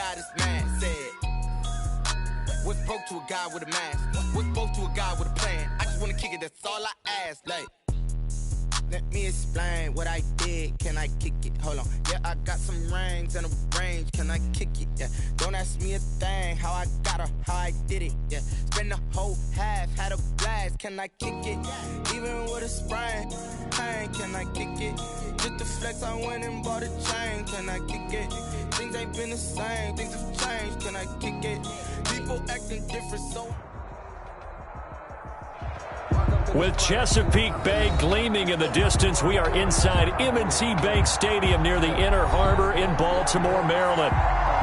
guy that's mad said, what's broke to a guy with a mask? What's broke to a guy with a plan? I just wanna kick it, that's all I ask. Like, let me explain what I did. Can I kick it? Hold on. Yeah, I got some rings and a range. Can I kick it? Yeah. Don't ask me a thing. How I got her, how I did it. Yeah. Spend the whole half, had a blast. Can I kick it? Even with a sprain, pain. Can I kick it? Just to flex, I went and bought a chain. Can I kick it? Things ain't been the same. Things have changed. Can I kick it? People acting different, so. With Chesapeake Bay gleaming in the distance, we are inside M&T Bank Stadium near the Inner Harbor in Baltimore, Maryland.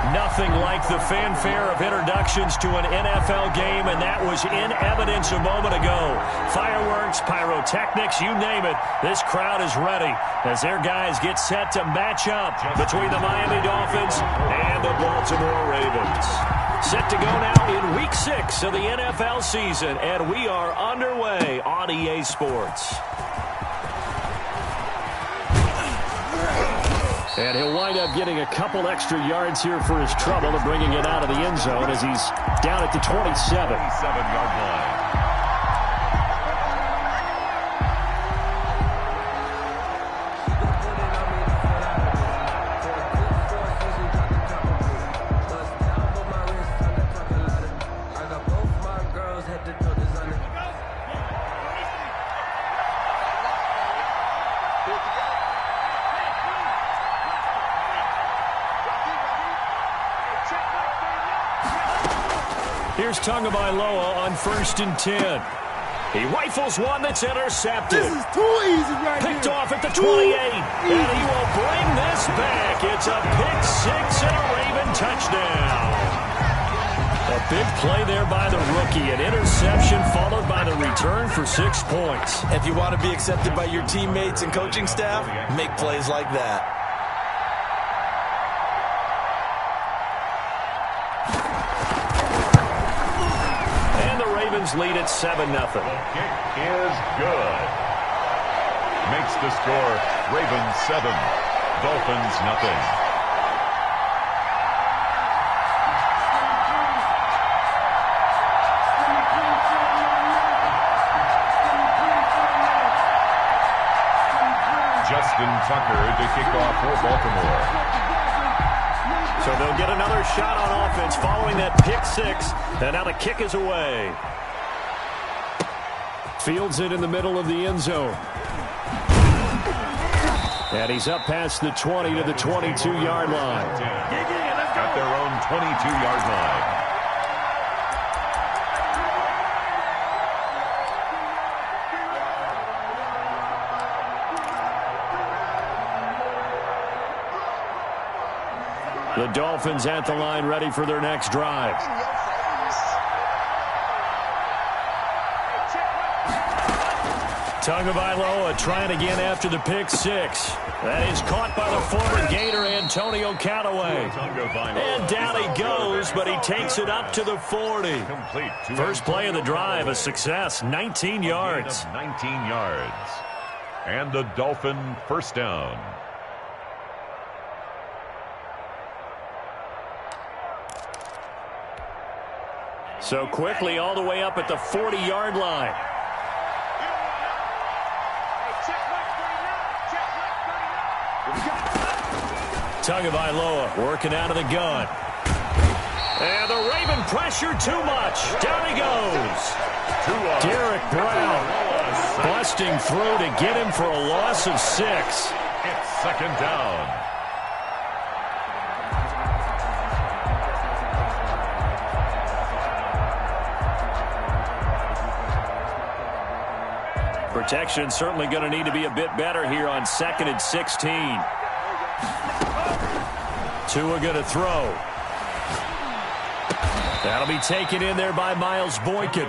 Nothing like the fanfare of introductions to an NFL game, and that was in evidence a moment ago. Fireworks, pyrotechnics, you name it. This crowd is ready as their guys get set to match up between the Miami Dolphins and the Baltimore Ravens. Set to go now in Week 6 of the NFL season, and we are underway on EA Sports. And he'll wind up getting a couple extra yards here for his trouble and bringing it out of the end zone as he's down at the 27. 27-yard line. Here's Tagovailoa on 1st and 10. He rifles one that's intercepted. This is too easy right here. Picked off at the 28. And he will bring this back. It's a pick six and a Raven touchdown. A big play there by the rookie. An interception followed by the return for 6 points. If you want to be accepted by your teammates and coaching staff, make plays like that. Lead at 7-0. Kick is good. Makes the score Ravens 7, Dolphins nothing. Justin Tucker to kick off for Baltimore. So they'll get another shot on offense following that pick six, and now the kick is away. Fields it in the middle of the end zone. And he's up past the 20 to the 22-yard line. At their own 22-yard line. The Dolphins at the line ready for their next drive. Tagovailoa trying again after the pick six. That is caught by the former Gator Antonio Callaway. And down he goes, but he takes it up to the 40. First play of the drive, a success, 19 yards. 19 yards. And the Dolphin first down. So quickly all the way up at the 40-yard line. Tagovailoa working out of the gun. And the Raven pressure too much. Down he goes. Derek Brown busting through to get him for a loss of 6. It's second down. Protection certainly going to need to be a bit better here on 2nd and 16. Tua going to throw. That'll be taken in there by Miles Boykin.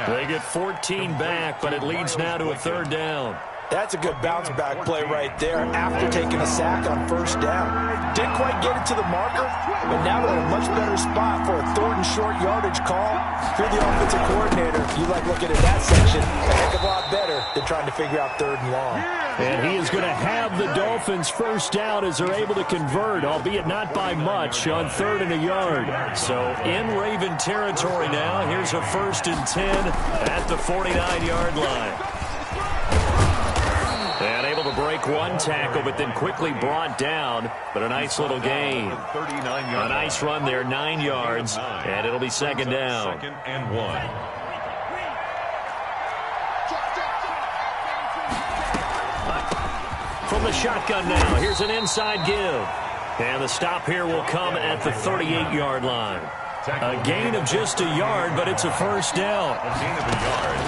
They get 14 back, but it leads now to a 3rd down. That's a good bounce-back play right there after taking a sack on first down. Didn't quite get it to the marker, but now they're in a much better spot for a third and short yardage call. If you're the offensive coordinator, you like looking at that section a heck of a lot better than trying to figure out third and long. And he is going to have the Dolphins first down as they're able to convert, albeit not by much, on 3rd and a yard. So in Raven territory now, here's a 1st and 10 at the 49-yard line. And able to break one tackle, but then quickly brought down. But a nice little gain. A nice run there, 9 yards, and it'll be 2nd down. 2nd and 1. From the shotgun now, here's an inside give. And the stop here will come at the 38-yard line. A gain of just a yard, but it's a first down. A gain of a yard.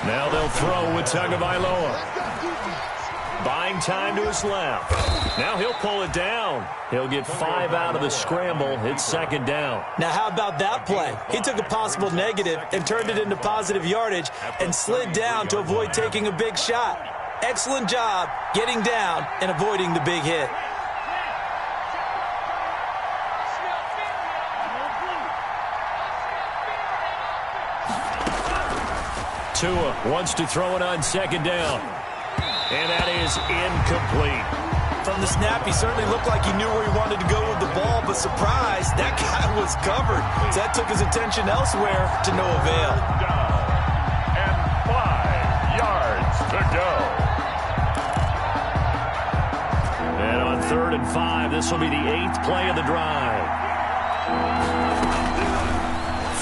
Now they'll throw with Tagovailoa. Buying time to his left. Now he'll pull it down. He'll get 5 out of the scramble. It's 2nd down. Now how about that play? He took a possible negative and turned it into positive yardage and slid down to avoid taking a big shot. Excellent job getting down and avoiding the big hit. Tua wants to throw it on 2nd down. And that is incomplete. From the snap, he certainly looked like he knew where he wanted to go with the ball, but surprise, that guy was covered. So that took his attention elsewhere to no avail. Down. And 5 yards to go. And on 3rd and 5, this will be the 8th play of the drive.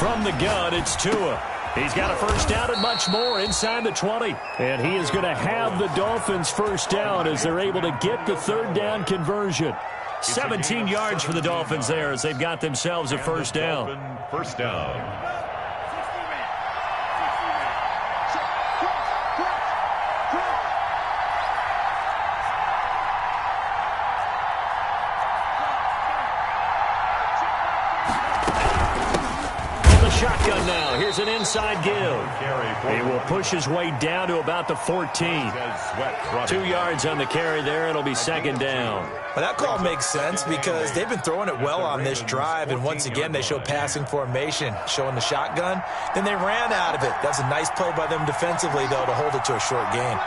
From the gun, it's Tua. He's got a first down and much more inside the 20. And he is going to have the Dolphins first down as they're able to get the 3rd down conversion. 17 yards for the Dolphins there as they've got themselves a first down. First down. Shotgun now. Here's an inside give. He will push his way down to about the 14. 2 yards on the carry there. It'll be 2nd down. Well, that call makes sense because they've been throwing it well on this drive, and once again they show passing formation, showing the shotgun. Then they ran out of it. That's a nice play by them defensively, though, to hold it to a short gain.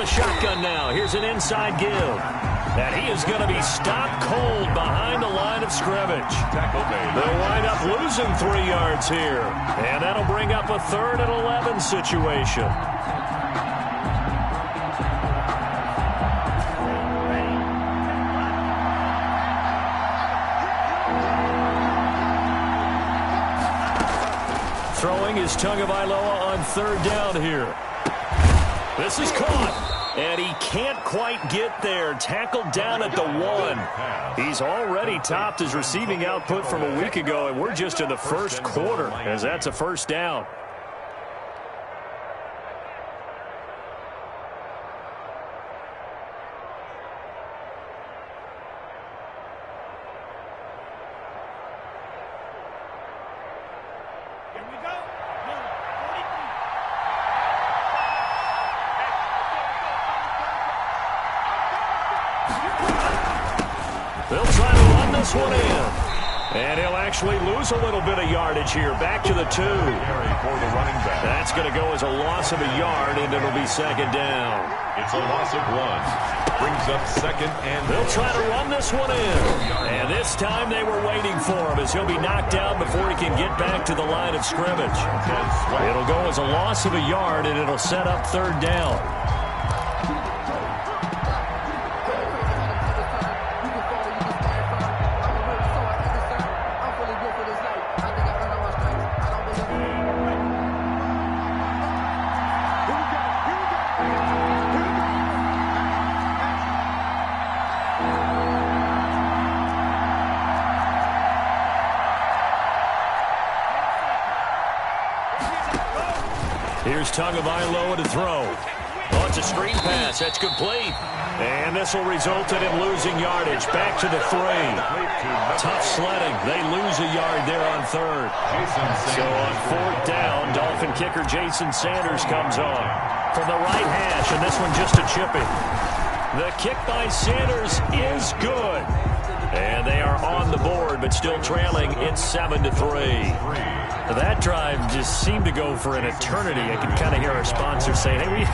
Shotgun now. Here's an inside give. And he is going to be stopped cold behind the line of scrimmage. They'll wind up losing 3 yards here. And that'll bring up a 3rd and 11 situation. Throwing is Tagovailoa on 3rd down here. This is caught. And he can't quite get there. Tackled down at the 1. He's already topped his receiving output from a week ago, and we're just in the first quarter as that's a first down. They'll try to run this one in. And he'll actually lose a little bit of yardage here. Back to the 2. That's going to go as a loss of a yard, and it'll be 2nd down. It's a loss of 1. Brings up 2nd and... They'll try to run this one in. And this time they were waiting for him as he'll be knocked down before he can get back to the line of scrimmage. It'll go as a loss of a yard, and it'll set up 3rd down. Here's Tagovailoa to throw. On It's a screen pass. That's complete. And this will result in him losing yardage. Back to the 3. Tough sledding. They lose a yard there on 3rd. So on 4th down, Dolphin kicker Jason Sanders comes on from the right hash, and this one just a chipping. The kick by Sanders is good. And they are on the board, but still trailing in 7-3. That drive just seemed to go for an eternity. I can kind of hear our sponsors saying, hey, we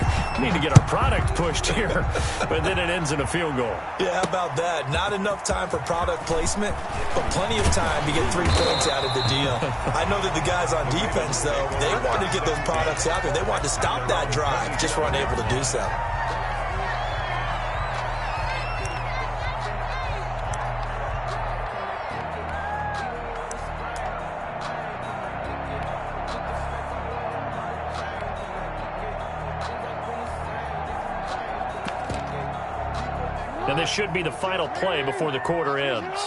need to get our product pushed here. But then it ends in a field goal. Yeah, how about that? Not enough time for product placement, but plenty of time to get 3 points out of the deal. I know that the guys on defense, though, they wanted to get those products out there. They wanted to stop that drive, just were unable to do so. And this should be the final play before the quarter ends.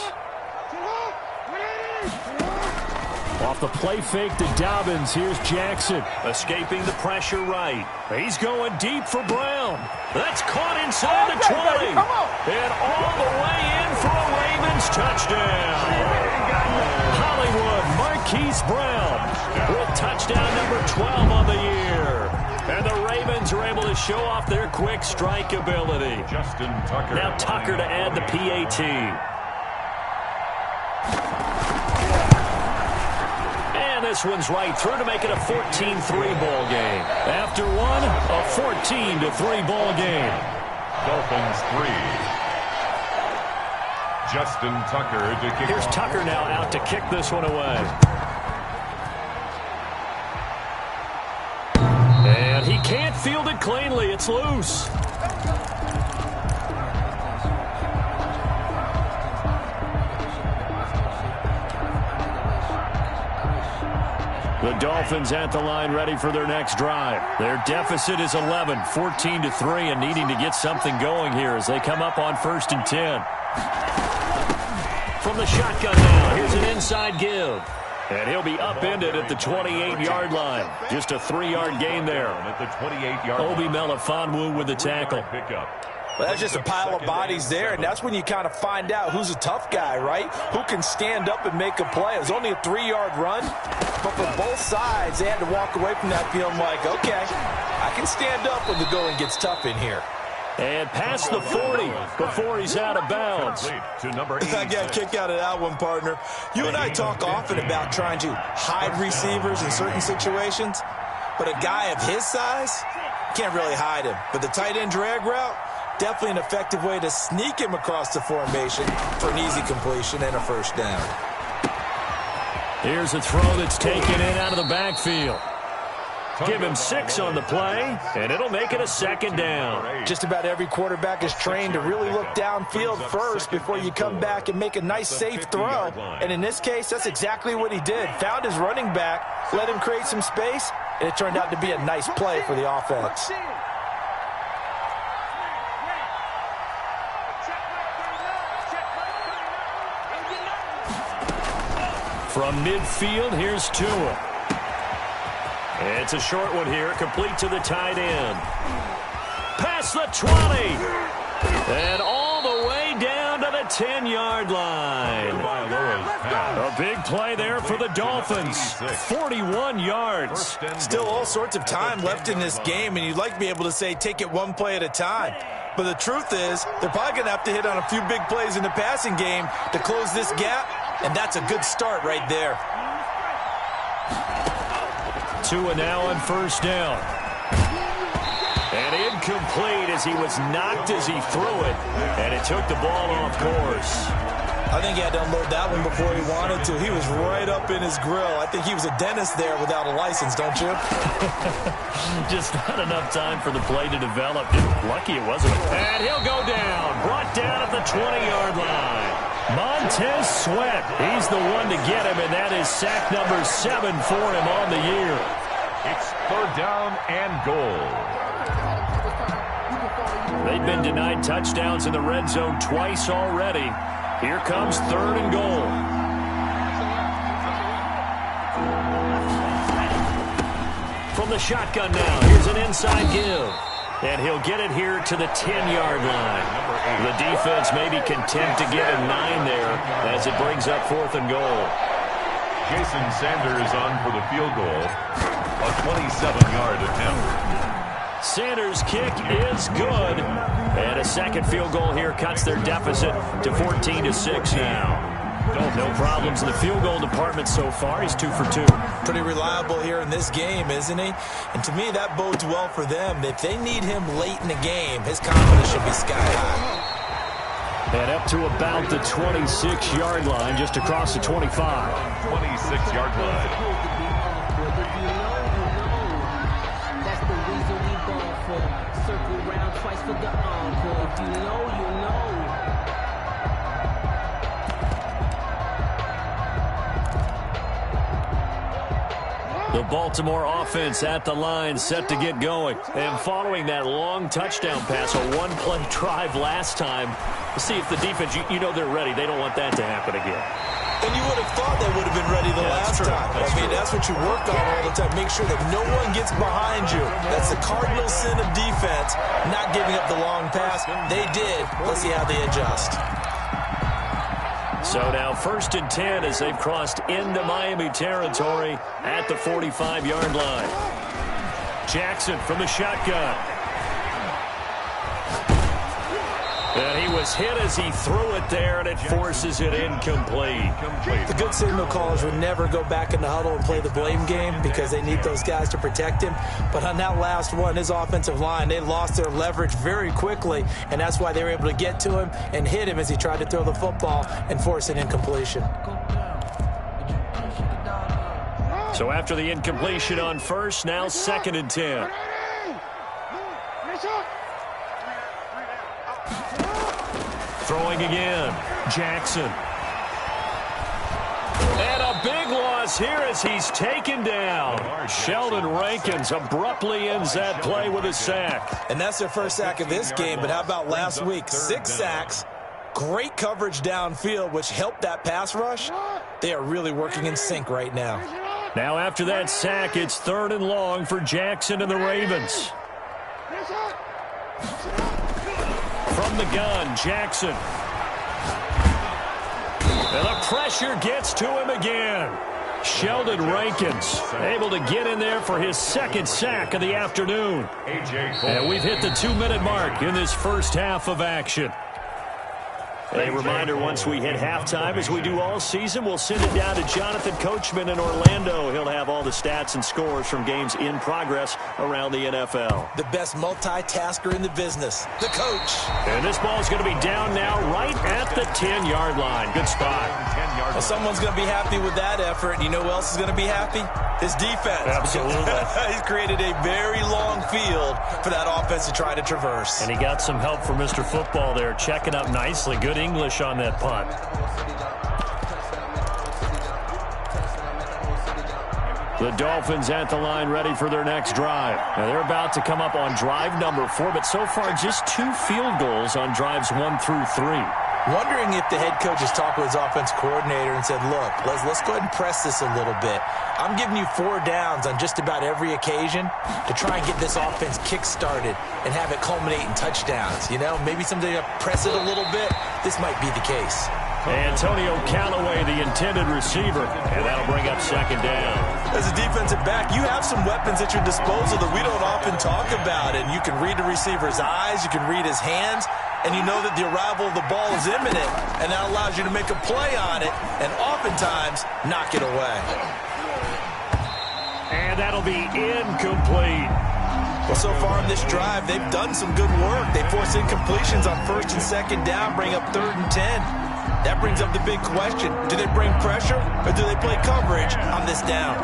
Off the play fake to Dobbins, here's Jackson. Escaping the pressure right. He's going deep for Brown. That's caught inside the 20. And all the way in for a Ravens touchdown. Hollywood Marquise Brown with touchdown number 12 on the year. And the Ravens are able to show off their quick strike ability. Justin Tucker. Now Tucker to add the PAT. And this one's right through to make it a 14-3 ball game. After one, a 14-3 ball game. Dolphins 3. Justin Tucker to kick. Here's Tucker now out to kick this one away. And he can't field it cleanly. It's loose. The Dolphins at the line ready for their next drive. Their deficit is 11, 14-3, and needing to get something going here as they come up on 1st and 10. From the shotgun now, here's an inside give. And he'll be upended at the 28-yard line. Just a 3-yard gain there. At the 28-yard line. Obi Melifonwu with the tackle. Well, that's just a pile of bodies there, and that's when you kind of find out who's a tough guy, right? Who can stand up and make a play. It was only a 3-yard run, but for both sides, they had to walk away from that feeling like, okay, I can stand up when the going gets tough in here. And past the 40 before he's out of bounds. I got a kick out of that one, partner. You and I talk often about trying to hide receivers in certain situations, but a guy of his size can't really hide him. But the tight end drag route, definitely an effective way to sneak him across the formation for an easy completion and a 1st down. Here's a throw that's taken in out of the backfield. Give him 6 on the play, and it'll make it a 2nd down. Just about every quarterback is trained to really look downfield first before you come back and make a nice, safe throw. And in this case, that's exactly what he did. Found his running back, let him create some space, and it turned out to be a nice play for the offense. From midfield, here's Tua. It's a short one here, complete to the tight end. Past the 20. And all the way down to the 10-yard line. A big play there for the Dolphins. 41 yards. Still all sorts of time left in this game, and you'd like to be able to say take it one play at a time. But the truth is, they're probably going to have to hit on a few big plays in the passing game to close this gap, and that's a good start right there. Tua now on 1st down. And incomplete as he was knocked as he threw it. And it took the ball off course. I think he had to unload that one before he wanted to. He was right up in his grill. I think he was a dentist there without a license, don't you? Just not enough time for the play to develop. Lucky it wasn't. And he'll go down. Brought down at the 20-yard line. Montez Sweat. He's the one to get him, and that is sack number 7 for him on the year. It's 3rd down and goal. They've been denied touchdowns in the red zone twice already. Here comes 3rd and goal. From the shotgun now, here's an inside give. And he'll get it here to the 10-yard line. The defense may be content to give him 9 there as it brings up 4th and goal. Jason Sanders on for the field goal. A 27-yard attempt. Sanders' kick is good. And a second field goal here cuts their deficit to 14-6 now. No problems in the field goal department so far. He's 2 for 2. Pretty reliable here in this game, isn't he? And to me, that bodes well for them. If they need him late in the game, his confidence should be sky high. And up to about the 26-yard line, just across the 25. 26-yard line. That's the reason we ball for. Circle round twice for the encore. If you know, you know. The Baltimore offense at the line, set to get going. And following that long touchdown pass, a one-play drive last time, see if the defense, you know they're ready. They don't want that to happen again. And you would have thought they would have been ready the last time. That's what you work on all the time. Make sure that no one gets behind you. That's the cardinal sin of defense, not giving up the long pass. They did. Let's see how they adjust. So now 1st and 10 as they've crossed into Miami territory at the 45-yard line. Jackson from the shotgun. And he was hit as he threw it there, and it forces it incomplete. The good signal callers would never go back in the huddle and play the blame game because they need those guys to protect him. But on that last one, his offensive line, they lost their leverage very quickly, and that's why they were able to get to him and hit him as he tried to throw the football and force an incompletion. So after the incompletion on first, now 2nd and 10. Throwing again, Jackson. And a big loss here as he's taken down. Sheldon Rankins abruptly ends that play with a sack. And that's their first sack of this game, but how about last week? 6 sacks, great coverage downfield, which helped that pass rush. They are really working in sync right now. Now after that sack, it's 3rd and long for Jackson and the Ravens. From the gun, Jackson. And the pressure gets to him again. Sheldon Rankins able to get in there for his 2nd sack of the afternoon. And we've hit the 2-minute mark in this first half of action. A reminder, once we hit halftime, as we do all season, we'll send it down to Jonathan Coachman in Orlando. He'll have all the stats and scores from games in progress around the NFL. The best multitasker in the business, the coach. And this ball is going to be down now right at the 10-yard line. Good spot. Well, someone's going to be happy with that effort. You know who else is going to be happy? His defense. Absolutely. He's created a very long field for that offense to try to traverse. And he got some help from Mr. Football there, checking up nicely. Good English on that punt. The Dolphins at the line ready for their next drive. Now they're about to come up on drive number 4, but so far just 2 field goals on drives 1 through 3. Wondering if the head coach has talked with his offense coordinator and said, look, let's go ahead and press this a little bit. I'm giving you 4 downs on just about every occasion to try and get this offense kick-started and have it culminate in touchdowns. You know, maybe someday you press it a little bit. This might be the case. Antonio Callaway, the intended receiver, and that'll bring up 2nd down. As a defensive back, you have some weapons at your disposal that we don't often talk about, and you can read the receiver's eyes, you can read his hands, and you know that the arrival of the ball is imminent, and that allows you to make a play on it and oftentimes knock it away. And that'll be incomplete. Well, so far in this drive, they've done some good work. They force incompletions on 1st and 2nd down, bring up 3rd and 10. That brings up the big question. Do they bring pressure or do they play coverage on this down?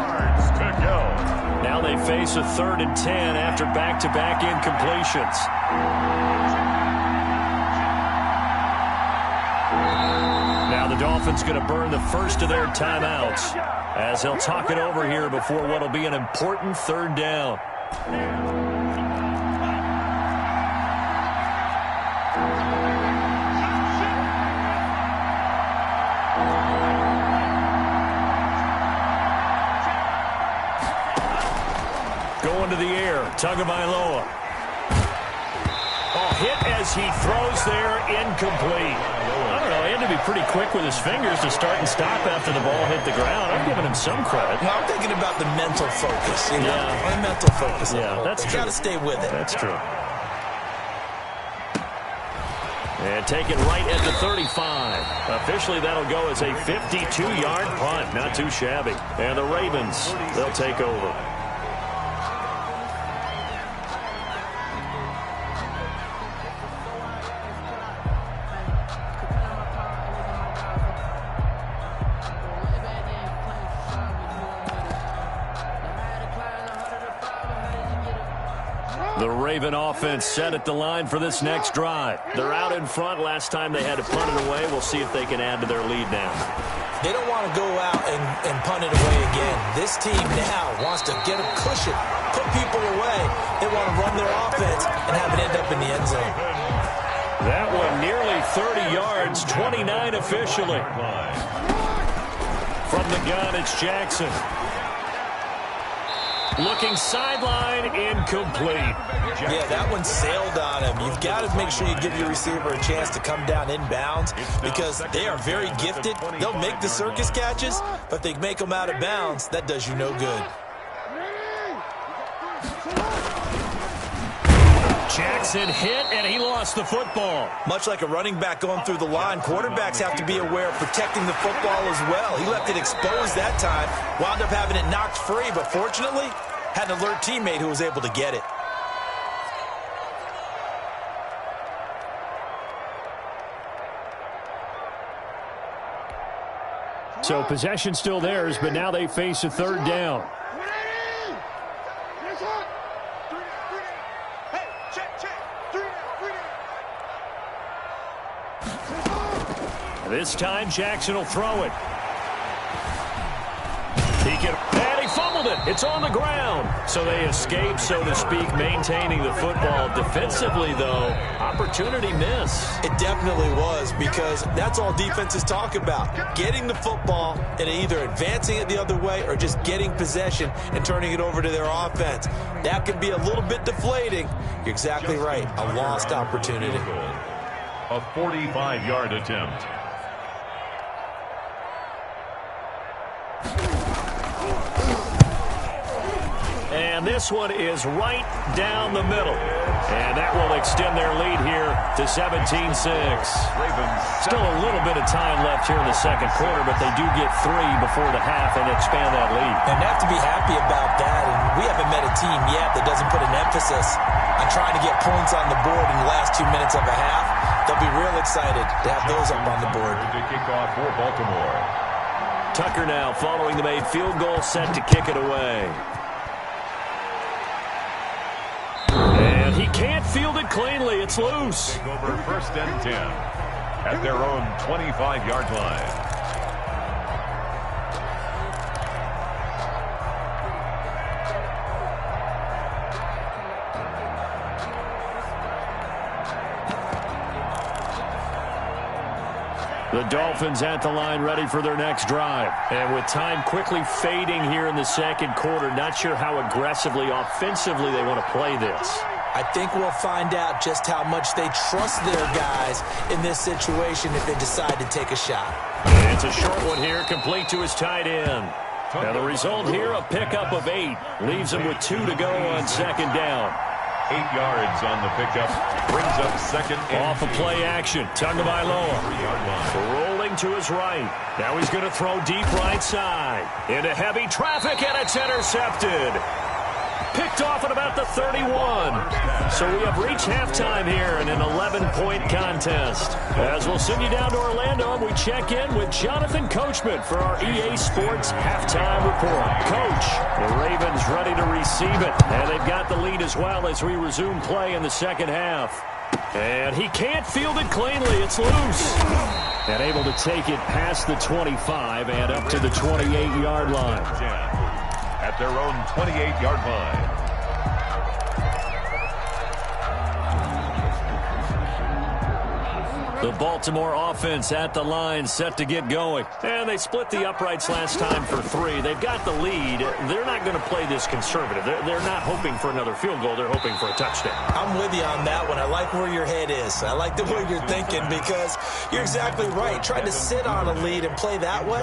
Now they face a 3rd and 10 after back-to-back incompletions. Now the Dolphins going to burn the first of their timeouts as they'll talk it over here before what will be an important 3rd down. Going to the air, Tagovailoa. hit as he throws there, incomplete. I don't know, he had to be pretty quick with his fingers to start and stop after the ball hit the ground. I'm giving him some credit. Well, I'm thinking about the mental focus, you know? Yeah. The mental focus. Yeah, that's true. You got to stay with it. That's true. And taken right at the 35. Officially, that'll go as a 52-yard punt. Not too shabby. And the Ravens, they'll take over. The Raven offense set at the line for this next drive. They're out in front. Last time they had to punt it away. We'll see if they can add to their lead now. They don't want to go out and punt it away again. This team now wants to get a cushion, put people away. They want to run their offense and have it end up in the end zone. That one nearly 30 yards, 29 officially. From the gun, it's Jackson. Looking sideline, incomplete. Yeah, that one sailed on him. You've got to make sure you give your receiver a chance to come down inbounds because they are very gifted. They'll make the circus catches, but if they make them out of bounds, that does you no good. Jackson hit, and he lost the football. Much like a running back going through the line, quarterbacks have to be aware of protecting the football as well. He left it exposed that time, wound up having it knocked free, but fortunately, had an alert teammate who was able to get it. So possession still theirs, but now they face a third down. This time, Jackson will throw it. And he fumbled it. It's on the ground. So they escape, so to speak, maintaining the football. Defensively, though, opportunity miss. It definitely was because that's all defenses talk about. Getting the football and either advancing it the other way or just getting possession and turning it over to their offense. That can be a little bit deflating. You're exactly right. A lost opportunity. A 45-yard attempt. And this one is right down the middle. And that will extend their lead here to 17-6. Still a little bit of time left here in the second quarter, but they do get 3 before the half and expand that lead. And they have to be happy about that. And we haven't met a team yet that doesn't put an emphasis on trying to get points on the board in the last 2 minutes of a half. They'll be real excited to have those up on the board. To kick off for Baltimore. Tucker now following the made field goal, set to kick it away. And he can't field it cleanly. It's loose. Take over 1st and 10 at their own 25-yard line. The Dolphins at the line ready for their next drive. And with time quickly fading here in the second quarter, not sure how aggressively, offensively they want to play this. I think we'll find out just how much they trust their guys in this situation if they decide to take a shot. And it's a short one here, complete to his tight end. Now the result here, a pickup of 8. Leaves him with 2 to go on second down. 8 yards on the pickup. Brings up 2nd and off of play action. Tagovailoa rolling to his right. Now he's going to throw deep right side. Into heavy traffic, and it's intercepted. Picked off at about the 31. So we have reached halftime here in an 11-point contest. As we'll send you down to Orlando, and we check in with Jonathan Coachman for our EA Sports Halftime Report. Coach, the Ravens ready to receive it. And they've got the lead as well as we resume play in the second half. And he can't field it cleanly. It's loose. And able to take it past the 25 and up to the 28-yard line. At their own 28-yard line. The Baltimore offense at the line, set to get going. And they split the uprights last time for 3. They've got the lead. They're not going to play this conservative. They're not hoping for another field goal. They're hoping for a touchdown. I'm with you on that one. I like where your head is. I like the way you're thinking because you're exactly right. Trying to sit on a lead and play that way,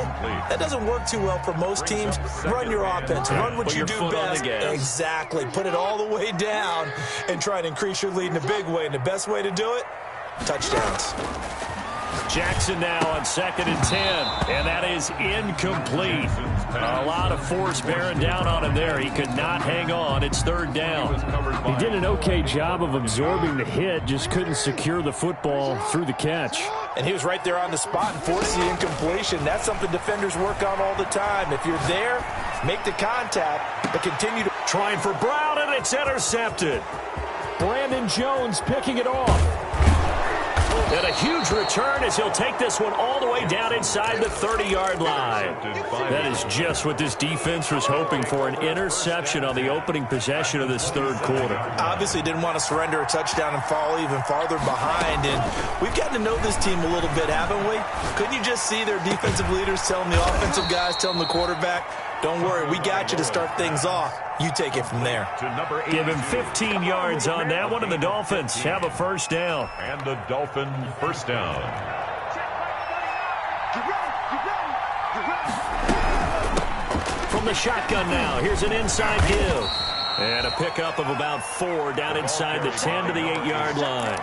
that doesn't work too well for most teams. Run your offense. Run what you do best. Exactly. Put it all the way down and try and increase your lead in a big way. And the best way to do it, touchdowns. Jackson now on 2nd and 10, and that is incomplete. A lot of force bearing down on him there. He could not hang on. It's 3rd down. He did an okay job of absorbing the hit, just couldn't secure the football through the catch. And he was right there on the spot and forced the incompletion. That's something defenders work on all the time. If you're there, make the contact, but continue to... Trying for Brown, and it's intercepted. Brandon Jones picking it off. And a huge return as he'll take this one all the way down inside the 30-yard line. That is just what this defense was hoping for, an interception on the opening possession of this 3rd quarter. Obviously didn't want to surrender a touchdown and fall even farther behind. And we've gotten to know this team a little bit, haven't we? Couldn't you just see their defensive leaders telling the offensive guys, telling the quarterback, don't worry, we got you to start things off. You take it from there. Give him 15 yards on that one, and the Dolphins have a 1st down. And the Dolphin 1st down. From the shotgun now, here's an inside give. And a pickup of about 4 down inside the 10 to the 8-yard line.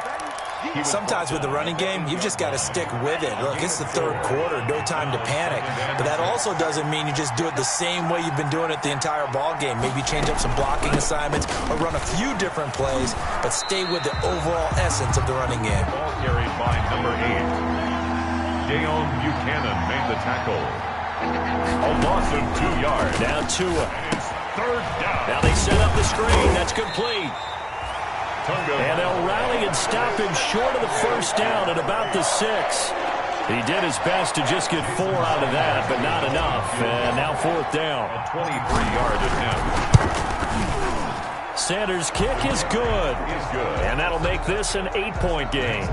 Sometimes with the running game, you've just got to stick with it. Look, it's the 3rd quarter, no time to panic. But that also doesn't mean you just do it the same way you've been doing it the entire ball game. Maybe change up some blocking assignments or run a few different plays, but stay with the overall essence of the running game. Ball carried by number 8. Deion Buchanan made the tackle. A loss of 2 yards. Now Tua. And it's 3rd down. Now they set up the screen. That's complete. And they'll rally and stop him short of the 1st down at about the 6. He did his best to just get 4 out of that, but not enough. And now 4th down. A 23-yard attempt. Sanders' kick is good. And that'll make this an 8-point game.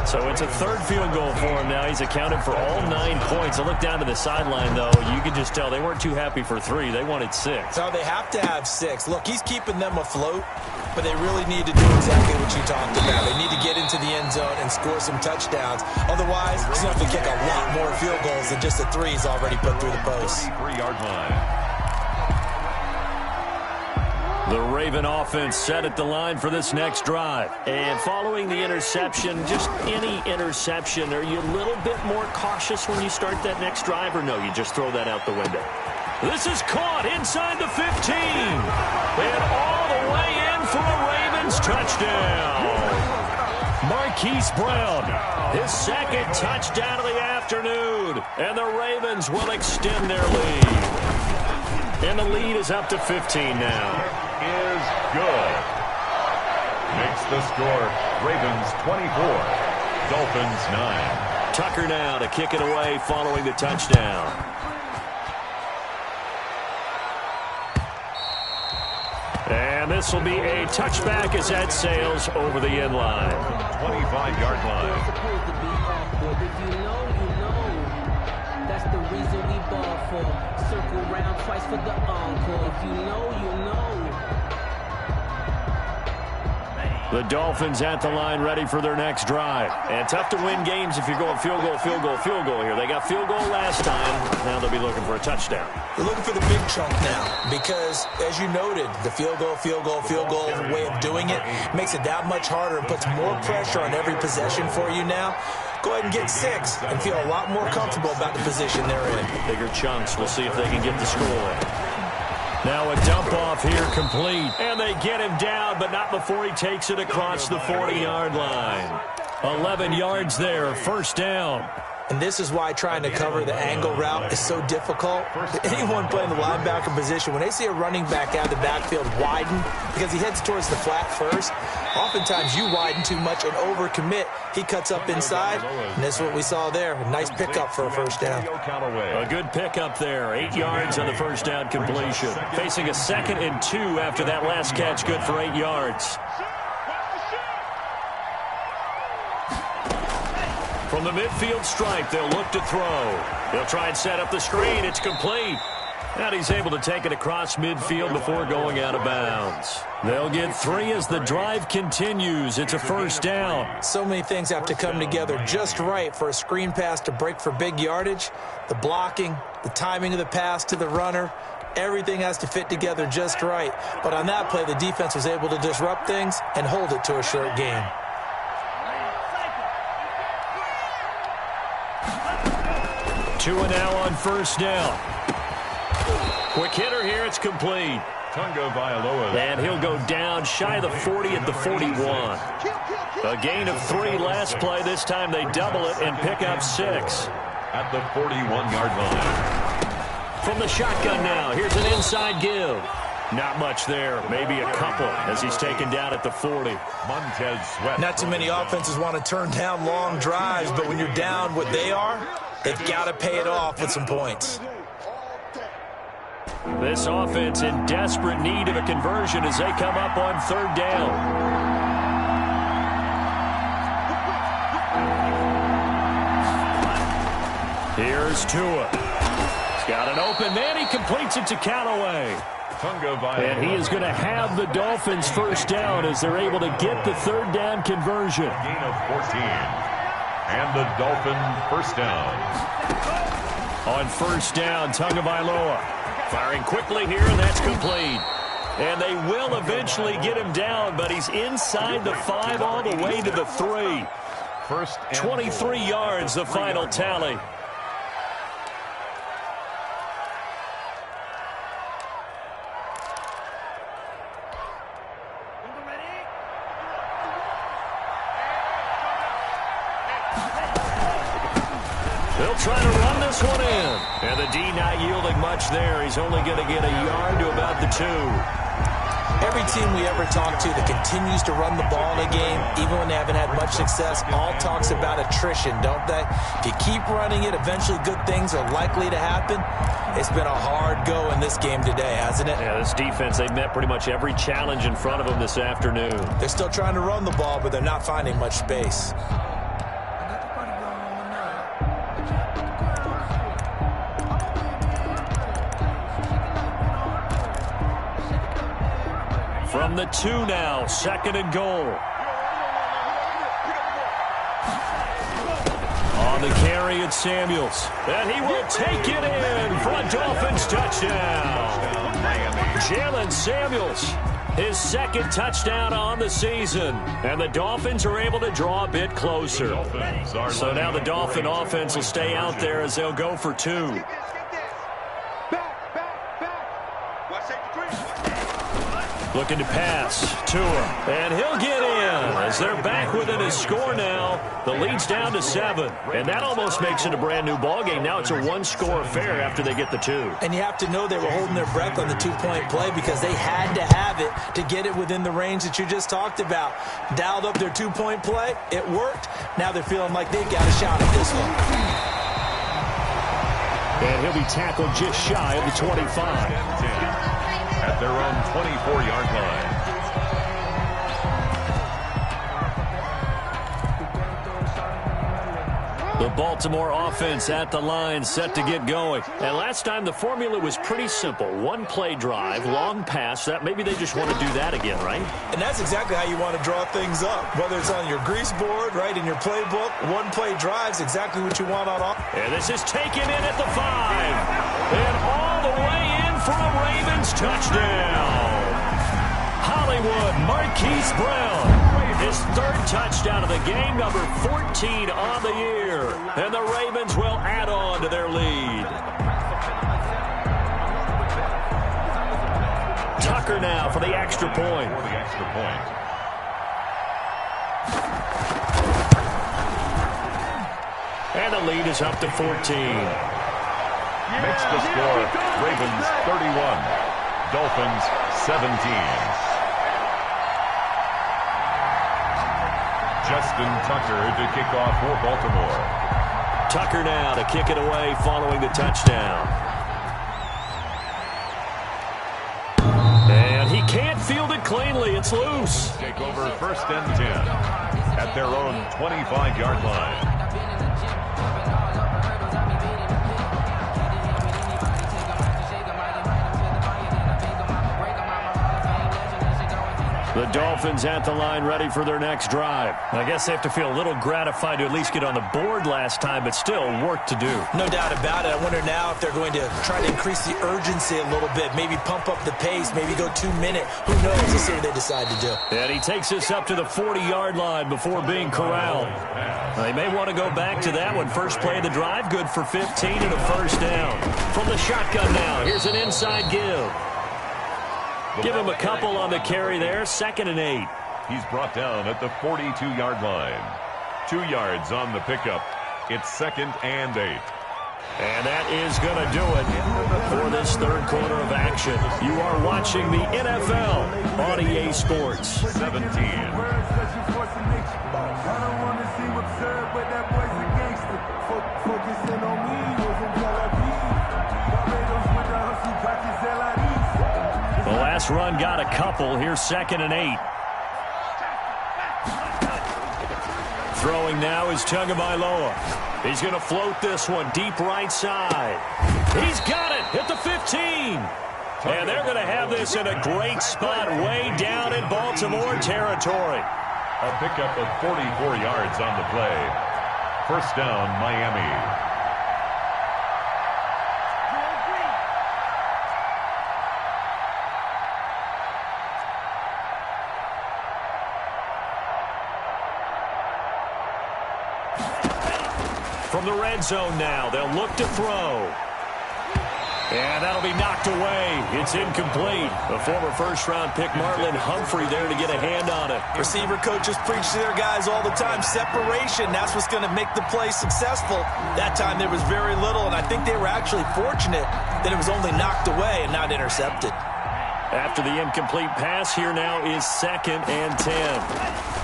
So it's a 3rd field goal for him now. He's accounted for all 9 points. I look down to the sideline, though. You can just tell they weren't too happy for 3. They wanted 6. No, they have to have 6. Look, he's keeping them afloat, but they really need to do exactly what you talked about. They need to get into the end zone and score some touchdowns. Otherwise, he's going to have to kick a lot more field goals than just the 3 he's already put through the post. 3-yard line. The Raven offense set at the line for this next drive. And following the interception, just any interception, are you a little bit more cautious when you start that next drive, or no, you just throw that out the window? This is caught inside the 15. And all the way in for a Ravens touchdown. Marquise Brown, his 2nd touchdown of the afternoon. And the Ravens will extend their lead. And the lead is up to 15 now. Is good. Makes the score Ravens 24, Dolphins 9. Tucker now to kick it away following the touchdown. And this will be a touchback as that sails over the end line. 25-yard line. If you know, you know. That's the reason we ball for. Circle round twice for the encore. If you know, you know. The Dolphins at the line ready for their next drive. And tough to win games if you're going field goal, field goal, field goal here. They got field goal last time. Now they'll be looking for a touchdown. They're looking for the big chunk now because, as you noted, the field goal way of doing it makes it that much harder and puts more pressure on every possession for you now. Go ahead and get 6 and feel a lot more comfortable about the position they're in. Bigger chunks. We'll see if they can get the score. Now a dump off here complete. And they get him down, but not before he takes it across the 40-yard line. 11 yards there, 1st down. And this is why trying to cover the angle route is so difficult. Anyone playing the linebacker position, when they see a running back out of the backfield widen, because he heads towards the flat first, oftentimes you widen too much and overcommit. He cuts up inside, and that's what we saw there. A nice pickup for a 1st down. A good pickup there. 8 yards on the 1st down completion. Facing a 2nd and 2 after that last catch, good for 8 yards. From the midfield stripe, they'll look to throw. He'll try and set up the screen. It's complete. And he's able to take it across midfield before going out of bounds. They'll get 3 as the drive continues. It's a first down. So many things have to come together just right for a screen pass to break for big yardage. The blocking, the timing of the pass to the runner, everything has to fit together just right. But on that play, the defense was able to disrupt things and hold it to a short gain. Two and now on first down. Quick hitter here, it's complete. And he'll go down shy of the 40 at the 41. A gain of 3 last play. This time they double it and pick up 6. At the 41-yard line. From the shotgun now, here's an inside give. Not much there, maybe a couple as he's taken down at the 40. Montez Sweat. Not too many offenses want to turn down long drives, but when you're down what they are, they've got to pay it off with some points. This offense in desperate need of a conversion as they come up on third down. Here's Tua. He's got an open man. He completes it to Callaway. And he is going to have the Dolphins first down as they're able to get the third down conversion. Gain of 14. And the Dolphin first down. On first down, Tagovailoa firing quickly here, and that's complete. And they will eventually get him down, but he's inside the 5 all the way to the 3. First 23 yards, the final tally. They'll try to run this one in. And the D not yielding much there. He's only going to get a yard to about the 2. Every team we ever talk to that continues to run the ball in a game, even when they haven't had much success, all talks about attrition, don't they? If you keep running it, eventually good things are likely to happen. It's been a hard go in this game today, hasn't it? Yeah, this defense, they've met pretty much every challenge in front of them this afternoon. They're still trying to run the ball, but they're not finding much space. From the 2 now, 2nd and goal. On the carry, it's Samuels. And he will take it in for a Dolphins touchdown. Jalen Samuels, his 2nd touchdown on the season. And the Dolphins are able to draw a bit closer. So now the Dolphin offense will stay out there as they'll go for 2. Looking to pass. Tua. And he'll get in as they're back within a score now. The lead's down to 7. And that almost makes it a brand-new ballgame. Now it's a 1-score affair after they get the 2. And you have to know they were holding their breath on the 2-point play because they had to have it to get it within the range that you just talked about. Dialed up their 2-point play. It worked. Now they're feeling like they've got a shot at this one. And he'll be tackled just shy of the 25. At their own 24-yard line. The Baltimore offense at the line, set to get going. And last time the formula was pretty simple. 1-play drive, long pass. That maybe they just want to do that again, right? And that's exactly how you want to draw things up. Whether it's on your grease board, right, in your playbook, 1-play drive's exactly what you want on offense. And this is taken in at the 5. And all the way in for a Ravens touchdown. Hollywood Marquise Brown. His 3rd touchdown of the game, number 14 on the year. And the Ravens will add on to their lead. Tucker now for the extra point. And the lead is up to 14. Makes the score Ravens 31, Dolphins 17. Justin Tucker to kick off for Baltimore. Tucker now to kick it away following the touchdown. And he can't field it cleanly. It's loose. Take over 1st and 10 at their own 25-yard line. The Dolphins at the line ready for their next drive. I guess they have to feel a little gratified to at least get on the board last time, but still work to do. No doubt about it. I wonder now if they're going to try to increase the urgency a little bit, maybe pump up the pace, maybe go 2-minute. Who knows? Let's see what they decide to do. And he takes us up to the 40-yard line before being corralled. They may want to go back to that one. First play of the drive, good for 15 and a first down. From the shotgun now, here's an inside give. Give him a couple on the carry there, 2nd and 8. He's brought down at the 42-yard line. 2 yards on the pickup. It's 2nd and 8. And that is going to do it for this third quarter of action. You are watching the NFL on EA Sports. 17. The last run got a couple. Here's 2nd and 8. Throwing now is Tagovailoa. He's going to float this one deep right side. He's got it at the 15. And they're going to have this in a great spot way down in Baltimore territory. A pickup of 44 yards on the play. First down, Miami. From the red zone now, they'll look to throw. And that'll be knocked away. It's incomplete. The former first-round pick, Marlon Humphrey, there to get a hand on it. Receiver coaches preach to their guys all the time. Separation, that's what's going to make the play successful. That time there was very little, and I think they were actually fortunate that it was only knocked away and not intercepted. After the incomplete pass, here now is 2nd and 10.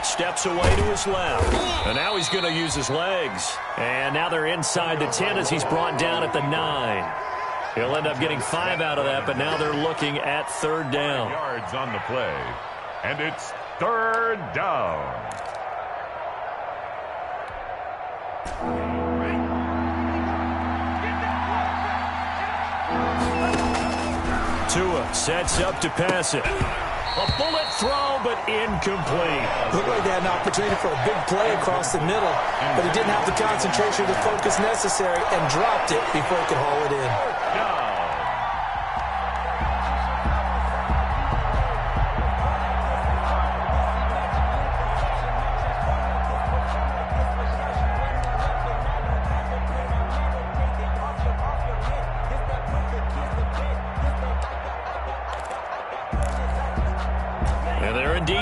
Steps away to his left. And now he's going to use his legs. And now they're inside the 10 as he's brought down at the 9. He'll end up getting 5 out of that, but now they're looking at 3rd down. Yards on the play. And it's 3rd down. Tua sets up to pass it. A bullet throw, but incomplete. Looked like they had an opportunity for a big play across the middle, but he didn't have the concentration or the focus necessary and dropped it before he could haul it in.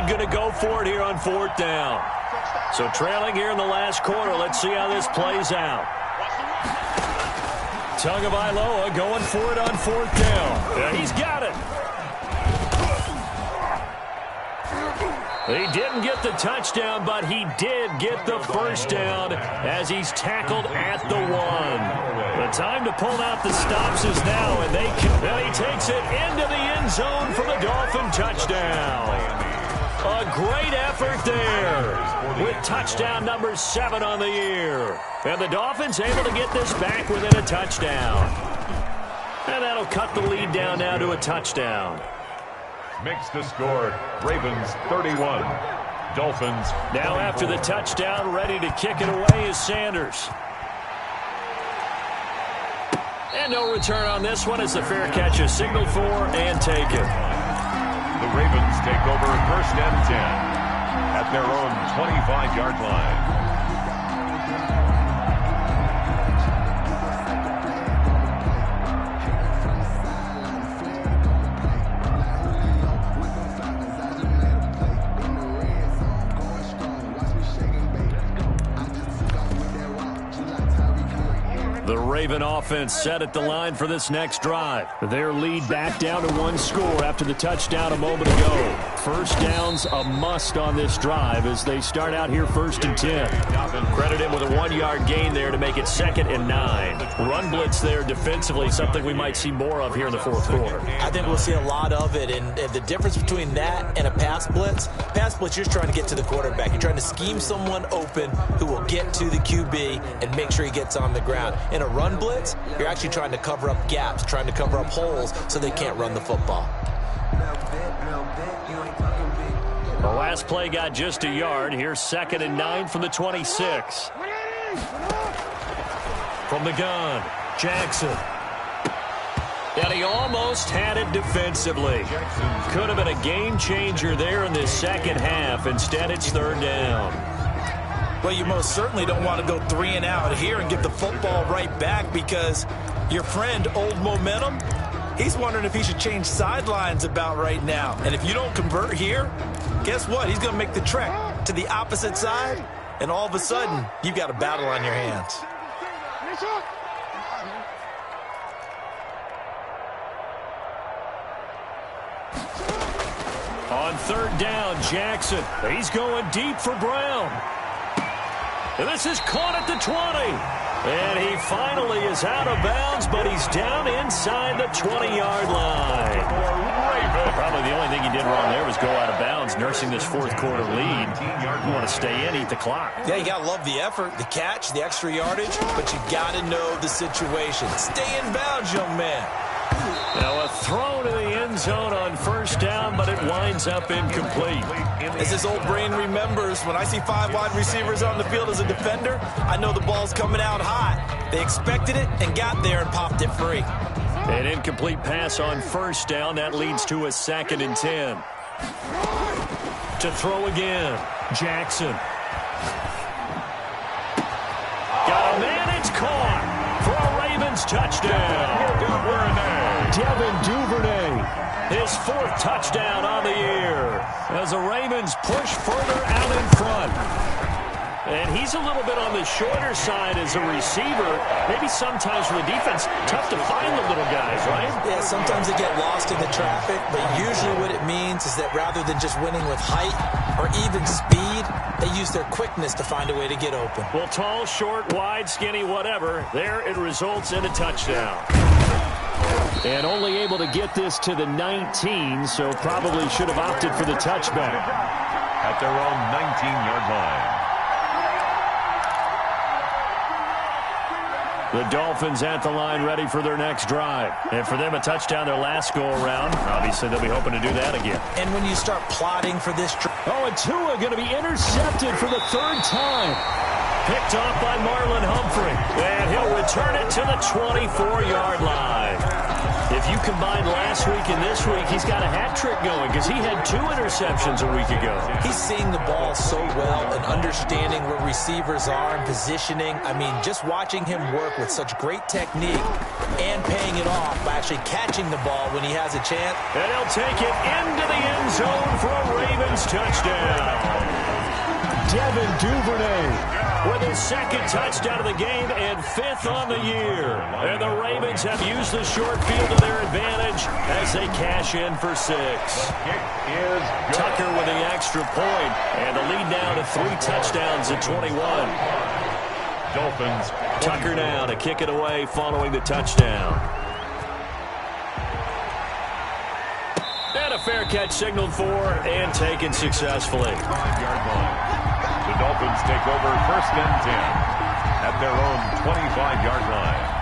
Going to go for it here on 4th down. So trailing here in the last quarter. Let's see how this plays out. Tagovailoa going for it on 4th down. Yeah, he's got it. He didn't get the touchdown, but he did get the first down as he's tackled at the 1. The time to pull out the stops is now, and he takes it into the end zone for the Dolphin touchdown. A great effort there with touchdown number 7 on the year. And the Dolphins able to get this back within a touchdown. And that'll cut the lead down now to a touchdown. Makes the score Ravens 31. Dolphins. Now after the touchdown, ready to kick it away is Sanders. And no return on this one as the fair catch is signaled for and taken. The Ravens take over 1st and 10 at their own 25-yard line. The Raven offense set at the line for this next drive. Their lead back down to 1 score after the touchdown a moment ago. First down's a must on this drive as they start out here 1st and 10. Credit him with a 1-yard gain there to make it 2nd and 9. Run blitz there defensively, something we might see more of here in the 4th quarter. I think we'll see a lot of it, and the difference between that and a pass blitz, you're just trying to get to the quarterback. You're trying to scheme someone open who will get to the QB and make sure he gets on the ground. In a run blitz, you're actually trying to cover up gaps, trying to cover up holes so they can't run the football. The last play got just a yard. Here's 2nd and 9 from the 26. From the gun, Jackson. And he almost had it defensively. Could have been a game changer there in this second half. Instead, it's 3rd down. Well, you most certainly don't want to go 3 and out here and give the football right back because your friend, Old Momentum, he's wondering if he should change sidelines about right now. And if you don't convert here, guess what? He's going to make the trek to the opposite side, and all of a sudden, you've got a battle on your hands. On 3rd down, Jackson. He's going deep for Brown. And this is caught at the 20. And he finally is out of bounds, but he's down inside the 20-yard line. Probably the only thing he did wrong there was go out of bounds, nursing this 4th quarter lead. You want to stay in, eat the clock. Yeah, you got to love the effort, the catch, the extra yardage, but you got to know the situation. Stay in bounds, young man. Now a throw to the end zone on 1st down, but it winds up incomplete. As his old brain remembers, when I see 5 wide receivers on the field as a defender, I know the ball's coming out hot. They expected it and got there and popped it free. An incomplete pass on 1st down. That leads to a 2nd and 10. To throw again, Jackson. Got a man, it's caught for a Ravens touchdown. Devin Duvernay, his 4th touchdown on the year as the Ravens push further out in front. And he's a little bit on the shorter side as a receiver. Maybe sometimes for the defense, tough to find the little guys, right? Yeah, sometimes they get lost in the traffic, but usually what it means is that rather than just winning with height or even speed, they use their quickness to find a way to get open. Well, tall, short, wide, skinny, whatever, there it results in a touchdown. And only able to get this to the 19, so probably should have opted for the touchback. At their own 19-yard line. The Dolphins at the line ready for their next drive. And for them, a touchdown their last go-around. Obviously, they'll be hoping to do that again. And when you start plotting for this... Oh, and Tua going to be intercepted for the 3rd time. Picked off by Marlon Humphrey. And he'll return it to the 24-yard line. If you combine last week and this week, he's got a hat trick going because he had 2 interceptions a week ago. He's seeing the ball so well and understanding where receivers are and positioning. I mean, just watching him work with such great technique and paying it off by actually catching the ball when he has a chance. And he'll take it into the end zone for a Ravens touchdown. Devin Duvernay with his 2nd touchdown of the game and 5th on the year. And the Ravens have used the short field to their advantage as they cash in for 6. Tucker with the extra point, and the lead now to 3 touchdowns at 21. Dolphins. Tucker now to kick it away following the touchdown. And a fair catch signaled for and taken successfully. 5-yard line. The Dolphins take over 1st and 10 at their own 25-yard line.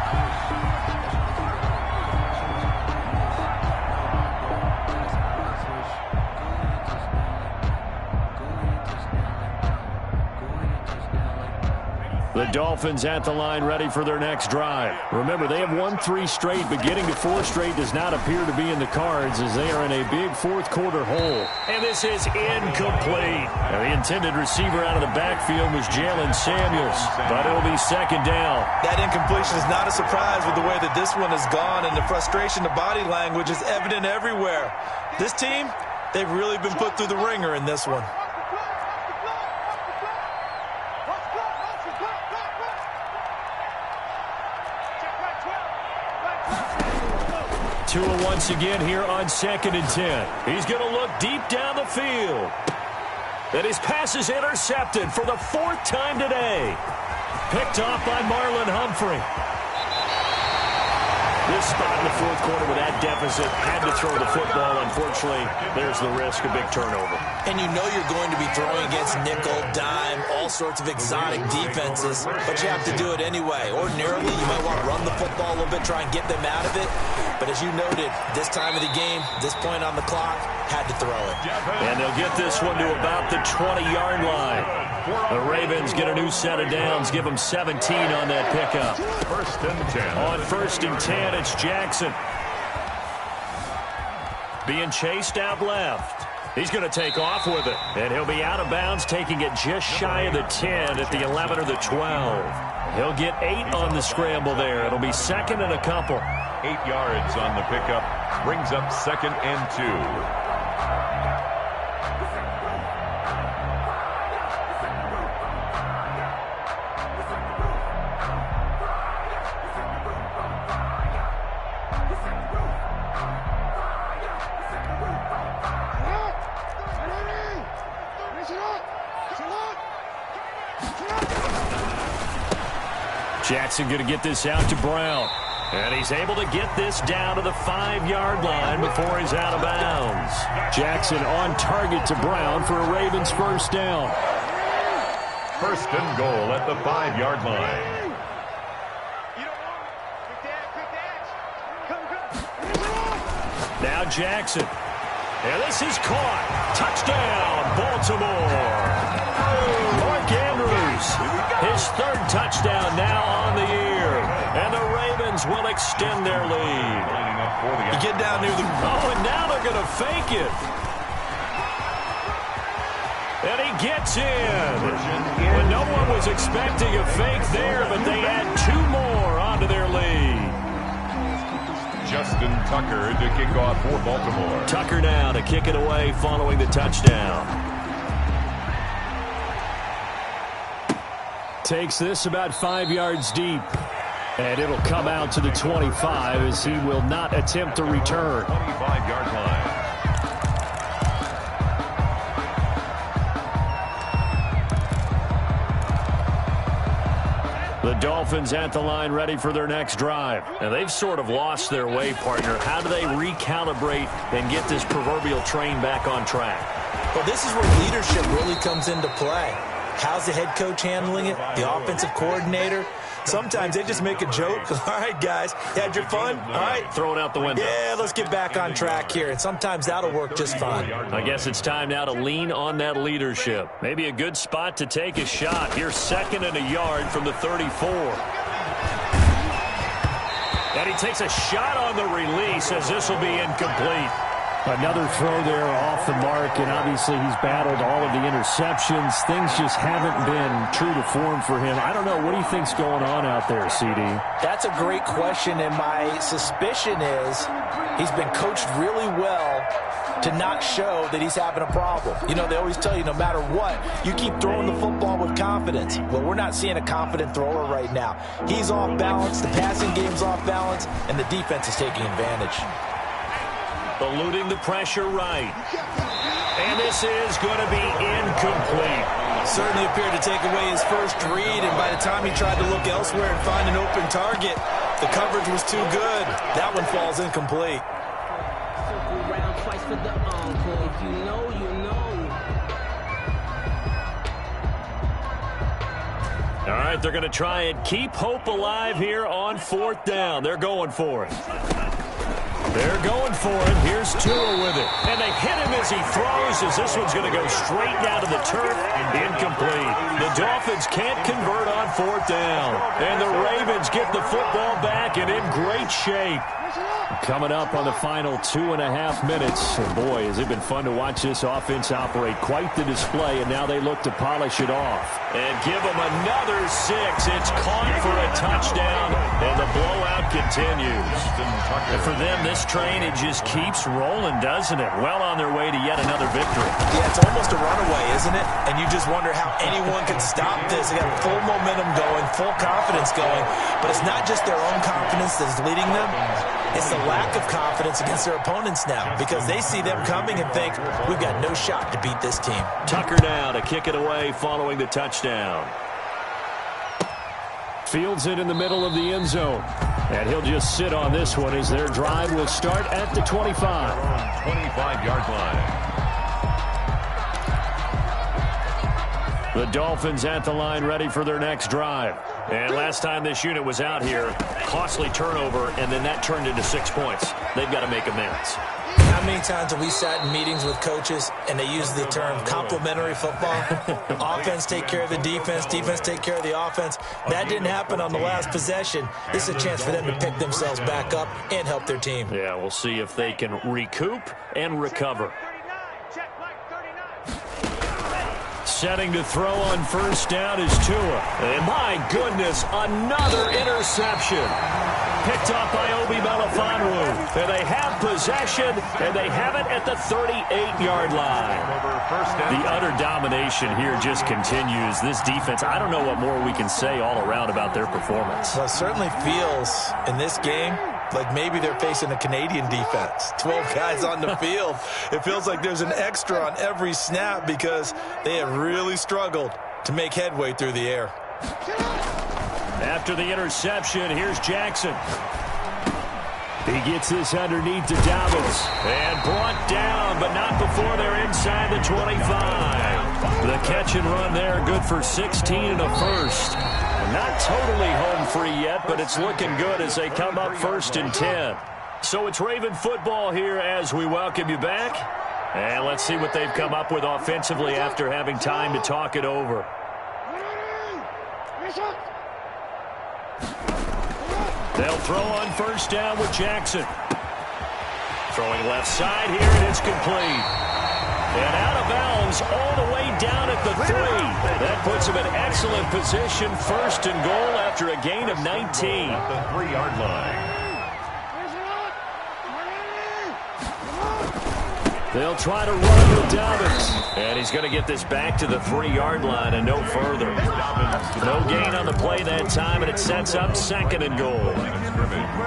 The Dolphins at the line ready for their next drive. Remember, they have won 3 straight, but getting to 4 straight does not appear to be in the cards as they are in a big 4th quarter hole. And this is incomplete. Now, the intended receiver out of the backfield was Jalen Samuels, but it'll be 2nd down. That incompletion is not a surprise with the way that this one has gone, and the frustration, the body language is evident everywhere. This team, they've really been put through the ringer in this one. Tua once again here on 2nd and 10. He's going to look deep down the field. And his pass is intercepted for the 4th time today. Picked off by Marlon Humphrey. This spot in the 4th quarter with that deficit, had to throw the football. Unfortunately, there's the risk of big turnover. And you know you're going to be throwing against nickel, dime, all sorts of exotic defenses, but you have to do it anyway. Ordinarily, you might want to run the football a little bit, try and get them out of it. But as you noted, this time of the game, this point on the clock, had to throw it. And they'll get this one to about the 20-yard line. The Ravens get a new set of downs, give them 17 on that pickup. 1st and 10. On 1st and 10, it's Jackson. Being chased out left. He's going to take off with it. And he'll be out of bounds, taking it just shy of the 10 at the 11 or the 12. He'll get 8 on the scramble there. It'll be 2nd and a couple. 8 yards on the pickup. Brings up 2nd and 2. Jackson going to get this out to Brown. And he's able to get this down to the 5-yard line before he's out of bounds. Jackson on target to Brown for a Ravens 1st down. 1st and goal at the 5-yard line. Now Jackson. And this is caught. Touchdown, Baltimore. Mark Andrews, his 3rd touchdown now on the year. And the Ravens will extend their lead. You get down near the... Oh, and now they're going to fake it. And he gets in. When no one was expecting a fake there, but they add 2 more onto their lead. Justin Tucker to kick off for Baltimore. Tucker now to kick it away following the touchdown. Takes this about 5 yards deep. And it'll come out to the 25 as he will not attempt to return. 25-yard line. The Dolphins at the line ready for their next drive. And they've sort of lost their way, partner. How do they recalibrate and get this proverbial train back on track? Well, this is where leadership really comes into play. How's the head coach handling it? The offensive coordinator? Sometimes they just make a joke. All right, guys, you had your fun? All right. Throw it out the window. Yeah, let's get back on track here. And sometimes that'll work just fine. I guess it's time now to lean on that leadership. Maybe a good spot to take a shot. Here's 2nd and a yard from the 34. And he takes a shot on the release as this will be incomplete. Another throw there off the mark, and obviously he's battled all of the interceptions. Things just haven't been true to form for him. I don't know. What do you think's going on out there, CD? That's a great question, and my suspicion is he's been coached really well to not show that he's having a problem. You know, they always tell you no matter what, you keep throwing the football with confidence. Well, we're not seeing a confident thrower right now. He's off balance, the passing game's off balance, and the defense is taking advantage. Eluding the pressure right. And this is going to be incomplete. Certainly appeared to take away his first read, and by the time he tried to look elsewhere and find an open target, the coverage was too good. That one falls incomplete. Circle round twice for the encore. If you know, you know. All right, they're going to try and keep hope alive here on 4th down. They're going for it. They're going for it. Here's Tua with it. And they hit him as he throws, as this one's going to go straight down to the turf. Incomplete. The Dolphins can't convert on 4th down. And the Ravens get the football back and in great shape. Coming up on the final 2.5 minutes. And boy, has it been fun to watch this offense operate. Quite the display, and now they look to polish it off. And give them another 6. It's caught for a touchdown, and the blowout continues. And for them, this train, it just keeps rolling, doesn't it? Well on their way to yet another victory. Yeah, it's almost a runaway, isn't it? And you just wonder how anyone can stop this. They got full momentum going, full confidence going. But it's not just their own confidence that's leading them. It's the lack of confidence against their opponents now because they see them coming and think, we've got no shot to beat this team. Tucker now to kick it away following the touchdown. Fields it in the middle of the end zone. And he'll just sit on this one as their drive will start at the 25. 25-yard line. The Dolphins at the line ready for their next drive. And last time this unit was out here, costly turnover, and then that turned into 6 points. They've got to make amends. How many times have we sat in meetings with coaches and they use the term complementary football? Offense take care of the defense, defense take care of the offense. That didn't happen on the last possession. This is a chance for them to pick themselves back up and help their team. Yeah, we'll see if they can recoup and recover. Setting to throw on first down is Tua. And my goodness, another interception. Picked off by Obi Melifonwu. And they have possession, and they have it at the 38-yard line. The utter domination here just continues. This defense, I don't know what more we can say all around about their performance. Well, it certainly feels in this game like maybe they're facing a Canadian defense. 12 guys on the field. It feels like there's an extra on every snap because they have really struggled to make headway through the air. After the interception, here's Jackson. He gets this underneath to Dobbins. And brought down, but not before they're inside the 25. The catch and run there, good for 16 and a first. Not totally home free yet, but it's looking good as they come up 1st and 10. So it's Raven football here as we welcome you back. And let's see what they've come up with offensively after having time to talk it over. They'll throw on first down with Jackson. Throwing left side here, and it's complete. And out of bounds all the way down at the 3. That puts him in excellent position, 1st and goal after a gain of 19. The 3-yard line. They'll try to run with Dobbins. And he's going to get this back to the 3-yard line and no further. No gain on the play that time, and it sets up 2nd and goal.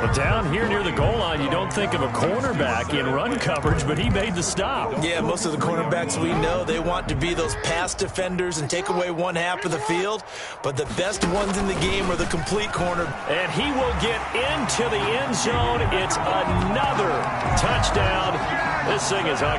But down here near the goal line, you don't think of a cornerback in run coverage, but he made the stop. Yeah, most of the cornerbacks we know, they want to be those pass defenders and take away one half of the field. But the best ones in the game are the complete corner. And he will get into the end zone. It's another touchdown. This thing is ugly.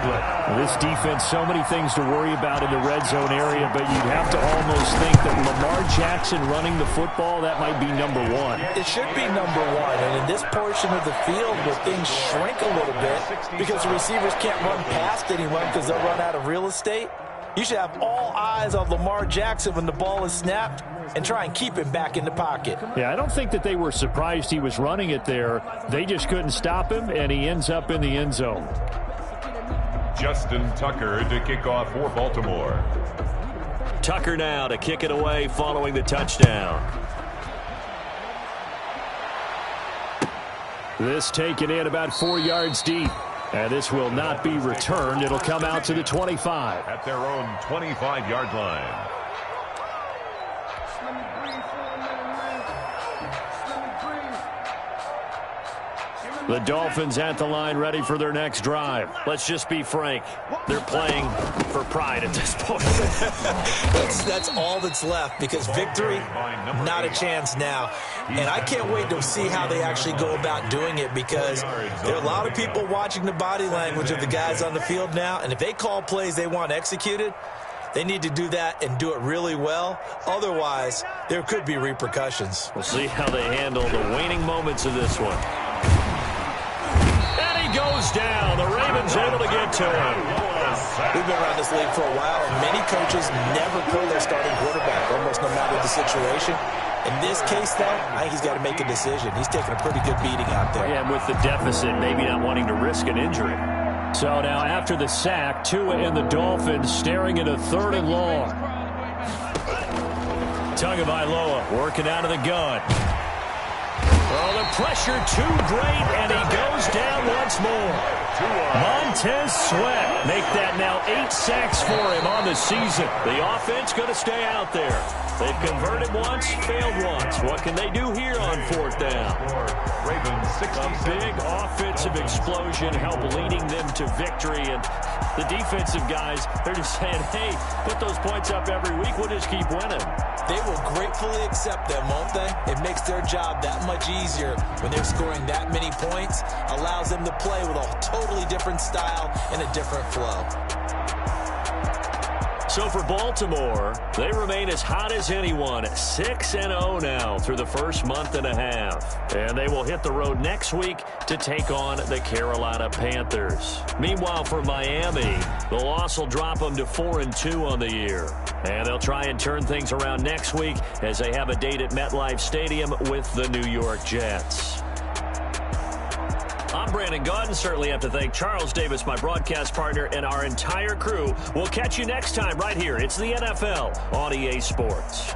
This defense, so many things to worry about in the red zone area, but you'd have to almost think that Lamar Jackson running the football, that might be number 1. It should be number 1, and in this portion of the field where things shrink a little bit because the receivers can't run past anyone because they'll run out of real estate, you should have all eyes on Lamar Jackson when the ball is snapped and try and keep him back in the pocket. Yeah, I don't think that they were surprised he was running it there. They just couldn't stop him, and he ends up in the end zone. Justin Tucker to kick off for Baltimore. Tucker now to kick it away following the touchdown. This taken in about 4 yards deep. And this will not be returned. It'll come out to the 25. At their own 25-yard line. The Dolphins at the line ready for their next drive. Let's just be frank. They're playing for pride at this point. That's all that's left because victory, not a chance now. And I can't wait to see how they actually go about doing it because there are a lot of people watching the body language of the guys on the field now. And if they call plays they want executed, they need to do that and do it really well. Otherwise, there could be repercussions. We'll see how they handle the waning moments of this one. Goes down. The Ravens able to get to him. We've been around this league for a while, and many coaches never pull their starting quarterback, almost no matter the situation. In this case, though, I think he's got to make a decision. He's taking a pretty good beating out there. Yeah, and with the deficit, maybe not wanting to risk an injury. So now after the sack, Tua and the Dolphins staring at a 3rd and long. Tagovailoa working out of the gun. Oh, the pressure too great, and he goes down once more. Montez Sweat make that now 8 sacks for him on the season. The offense going to stay out there. They've converted once, failed once. What can they do here on 4th down? A big offensive explosion help leading them to victory. And the defensive guys, they're just saying, hey, put those points up every week. We'll just keep winning. They will gratefully accept them, won't they? It makes their job that much easier when they're scoring that many points. Allows them to play with a totally different style and a different flow. So for Baltimore, they remain as hot as anyone, 6-0 now through the first month and a half. And they will hit the road next week to take on the Carolina Panthers. Meanwhile, for Miami, the loss will drop them to 4-2 on the year. And they'll try and turn things around next week as they have a date at MetLife Stadium with the New York Jets. I'm Brandon Gaudin. Certainly have to thank Charles Davis, my broadcast partner, and our entire crew. We'll catch you next time right here. It's the NFL on EA Sports.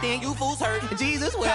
then you fools hurt. Jesus will.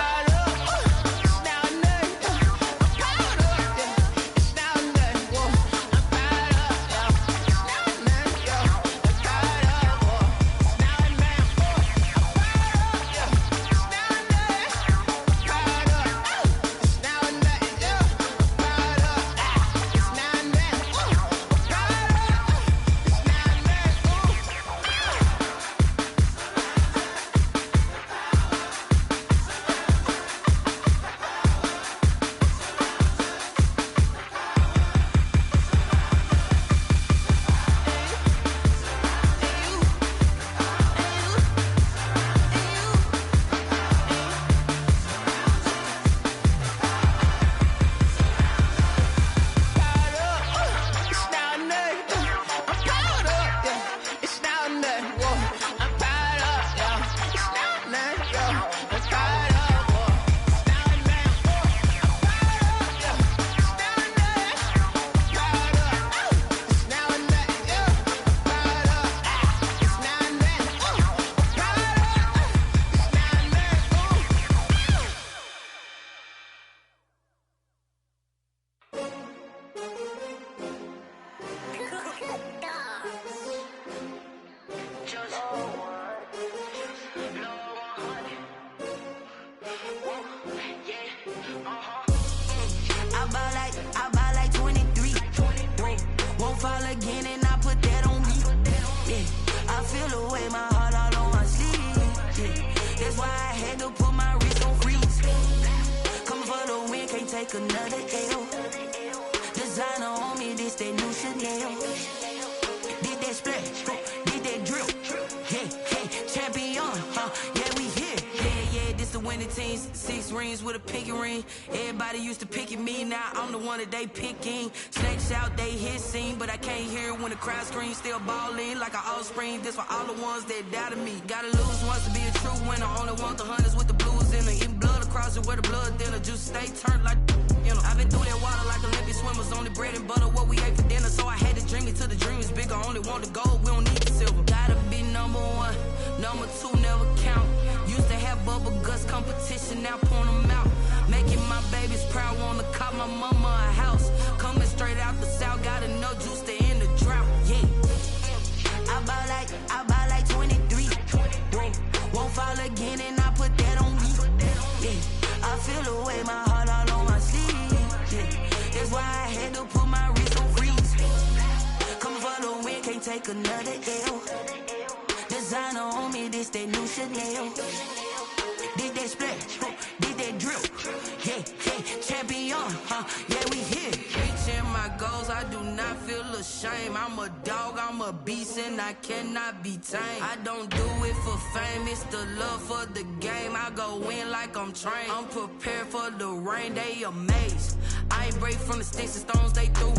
They picking snakes out, they hissing, but I can't hear when the crowd screams. Still balling like an offspring. This for all the ones that doubted me. Gotta lose once to be a true winner. Only want the hunters with the blues in it. Eating blood across it where the blood thinner. Juice stay turned like you know. I've been through that water like Olympic swimmers. Only bread and butter what we ate for dinner. So I had to dream it till the dream is bigger. Only want the gold, we don't need the silver. Gotta be number one, number two never count. Used to have bubble guts competition, now point them out. Making my babies proud, wanna cop my mama a house. Coming straight out the south, gotta know juice to end the drought. Yeah, I buy like 23. Won't fall again, and I put that on me. Yeah, I feel the way, my heart all on my sleeve. Yeah, that's why I had to put my wrist on freeze. Coming for the win, can't take another L. Designer on me, this that new Chanel. Did that splash, did that drill. Yeah, champion, yeah, we here. Reaching my goals, I do not feel ashamed. I'm a dog, I'm a beast, and I cannot be tamed. I don't do it for fame, it's the love for the game. I go in like I'm trained. I'm prepared for the rain, they amazed. I ain't break from the sticks and stones they threw.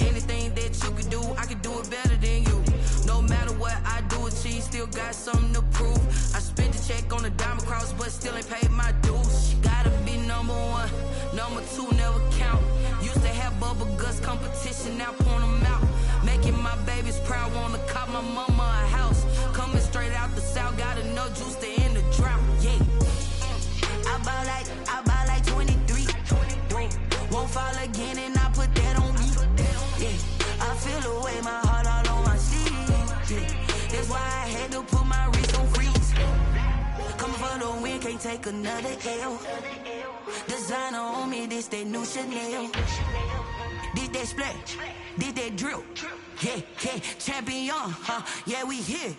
Anything that you can do, I can do it better than you. No matter what I do, achieve, still got something to prove. I spent the check on the diamond cross, but still ain't paid my dues. Gotta be number one, number two never count. Used to have bubble guts competition, now point them out. Making my babies proud, wanna cop my mama a house. Coming straight out the south, gotta know juice to end the drought. Yeah, I buy like 23. Won't fall again, and I put that on me. Yeah, I feel the way, my heart all on my sleeve. Yeah, that's why I had to put my wrist on freeze. Coming for the win, can't take another L. Designer on me, this that new Chanel. Did that splash, did that drill. Yeah, champion, yeah, we here.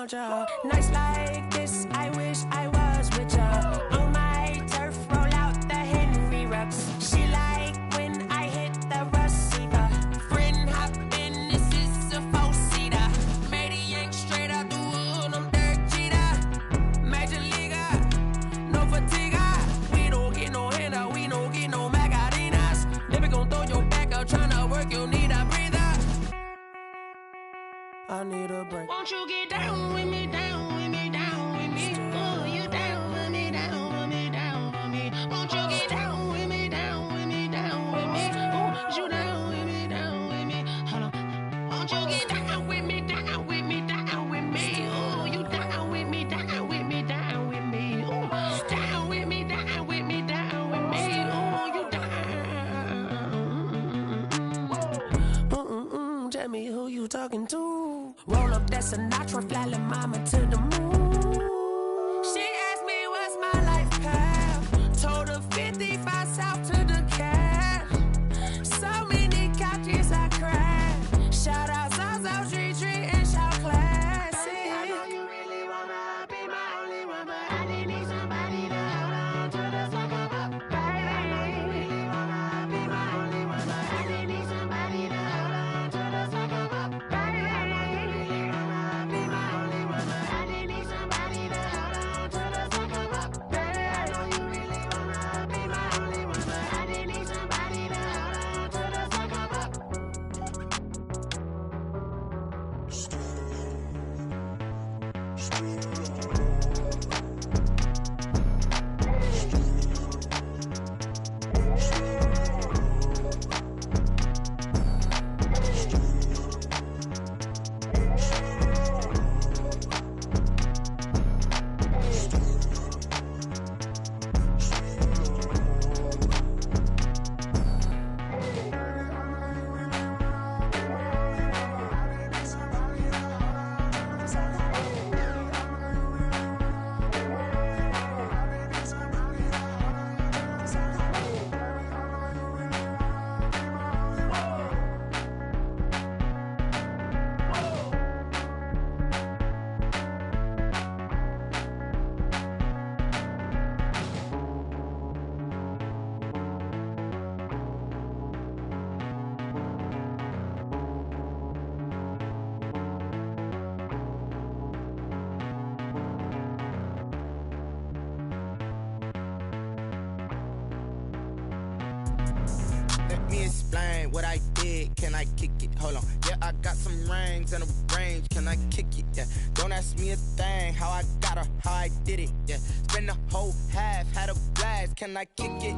want ya. Nights like this, I wish I was with ya. On my turf, roll out the Henry rocks. She like when I hit the receiver. Friend hop in, this is a four-seater. Made a yank straight out the wood, I'm Derek Jeter. Major leaguer, no fatigue. We don't get no handout, we don't get no Magarinas. Never gon' throw your back out, tryna work, you need a breather. I need a break. Won't you get down with me, down with me, down with me? Oh, you down with me, down with me, down with me. Won't you get down with me, down with me, down with me? Oh, you down with me, down with me? Hold on. Won't you get down with me, down with me, down with me? Oh, you down with me, down with me, down with me? Oh, down with me, down with me, down with me? Oh, you down. Tell me who you talking to. Roll up that Sinatra, fly la mama to the moon. She asked me what's my life path. Told her 55 south to the cash. So many couches I crashed. Shout out South Street and shout classic. I know you really wanna be my only one, but I didn't need somebody to hold on to the second up. Baby, I know you really wanna be my only one, but I didn't need somebody to hold on to the second up. Baby, I know you really wanna be my only one, but I didn't need somebody to hold on to the second up. Baby, I know you really wanna be my only one, but I didn't need somebody to hold on to the second up. Let me explain what I did. Can I kick it? Hold on. Yeah, I got some rings and a range. Can I kick it? Yeah. Don't ask me a thing. How I got her, how I did it. Yeah. Spend the whole half, had a blast. Can I kick it?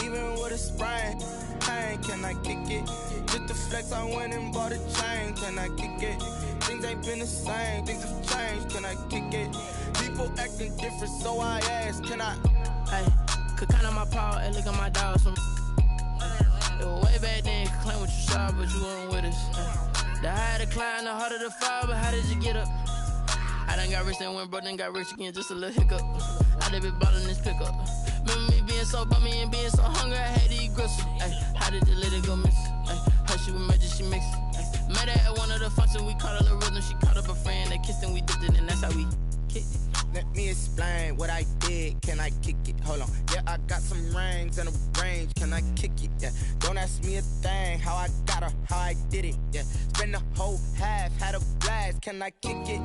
Even with a sprain. Pain, can I kick it? Just the flex, I went and bought a chain. Can I kick it? Things ain't been the same. Things have changed. Can I kick it? People acting different, so I ask. Can I? Hey, could count on my power and look at my dogs from. It was way back then, could claim what you saw, but you weren't with us. The higher the climb, the harder the fall, but how did you get up? I done got rich, then went broke, then got rich again, just a little hiccup. I done been ballin' this pickup. Remember me being so bummy and being so hungry, I had to eat gristle. Ay, how did the lady go miss? Her she was magic, she mixed. Met her at one of the functions, we caught a little rhythm, she caught up a friend, they kissed and we dipped it, and that's how we kicked it. Let me explain what I did. Can I kick it? Hold on. Yeah, I got some rings and a range. Can I kick it? Yeah. Don't ask me a thing. How I got her, how I did it. Yeah. Spend the whole half, had a blast. Can I kick it?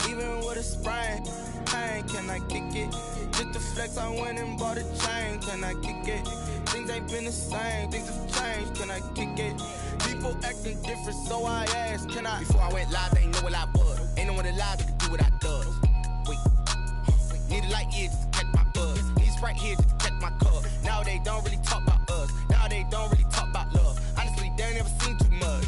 Even with a sprain. Pain, can I kick it? Just the flex, I went and bought a chain. Can I kick it? Things ain't been the same. Things have changed. Can I kick it? People acting different, so I asked. Can I? Before I went live, they ain't know what I was. Ain't no one alive that could do what I does. Wait. Need a light year just to catch my buzz. Need Sprite here just to catch my cup. Now they don't really talk about us. Now they don't really talk about love. Honestly, they ain't never seen too much.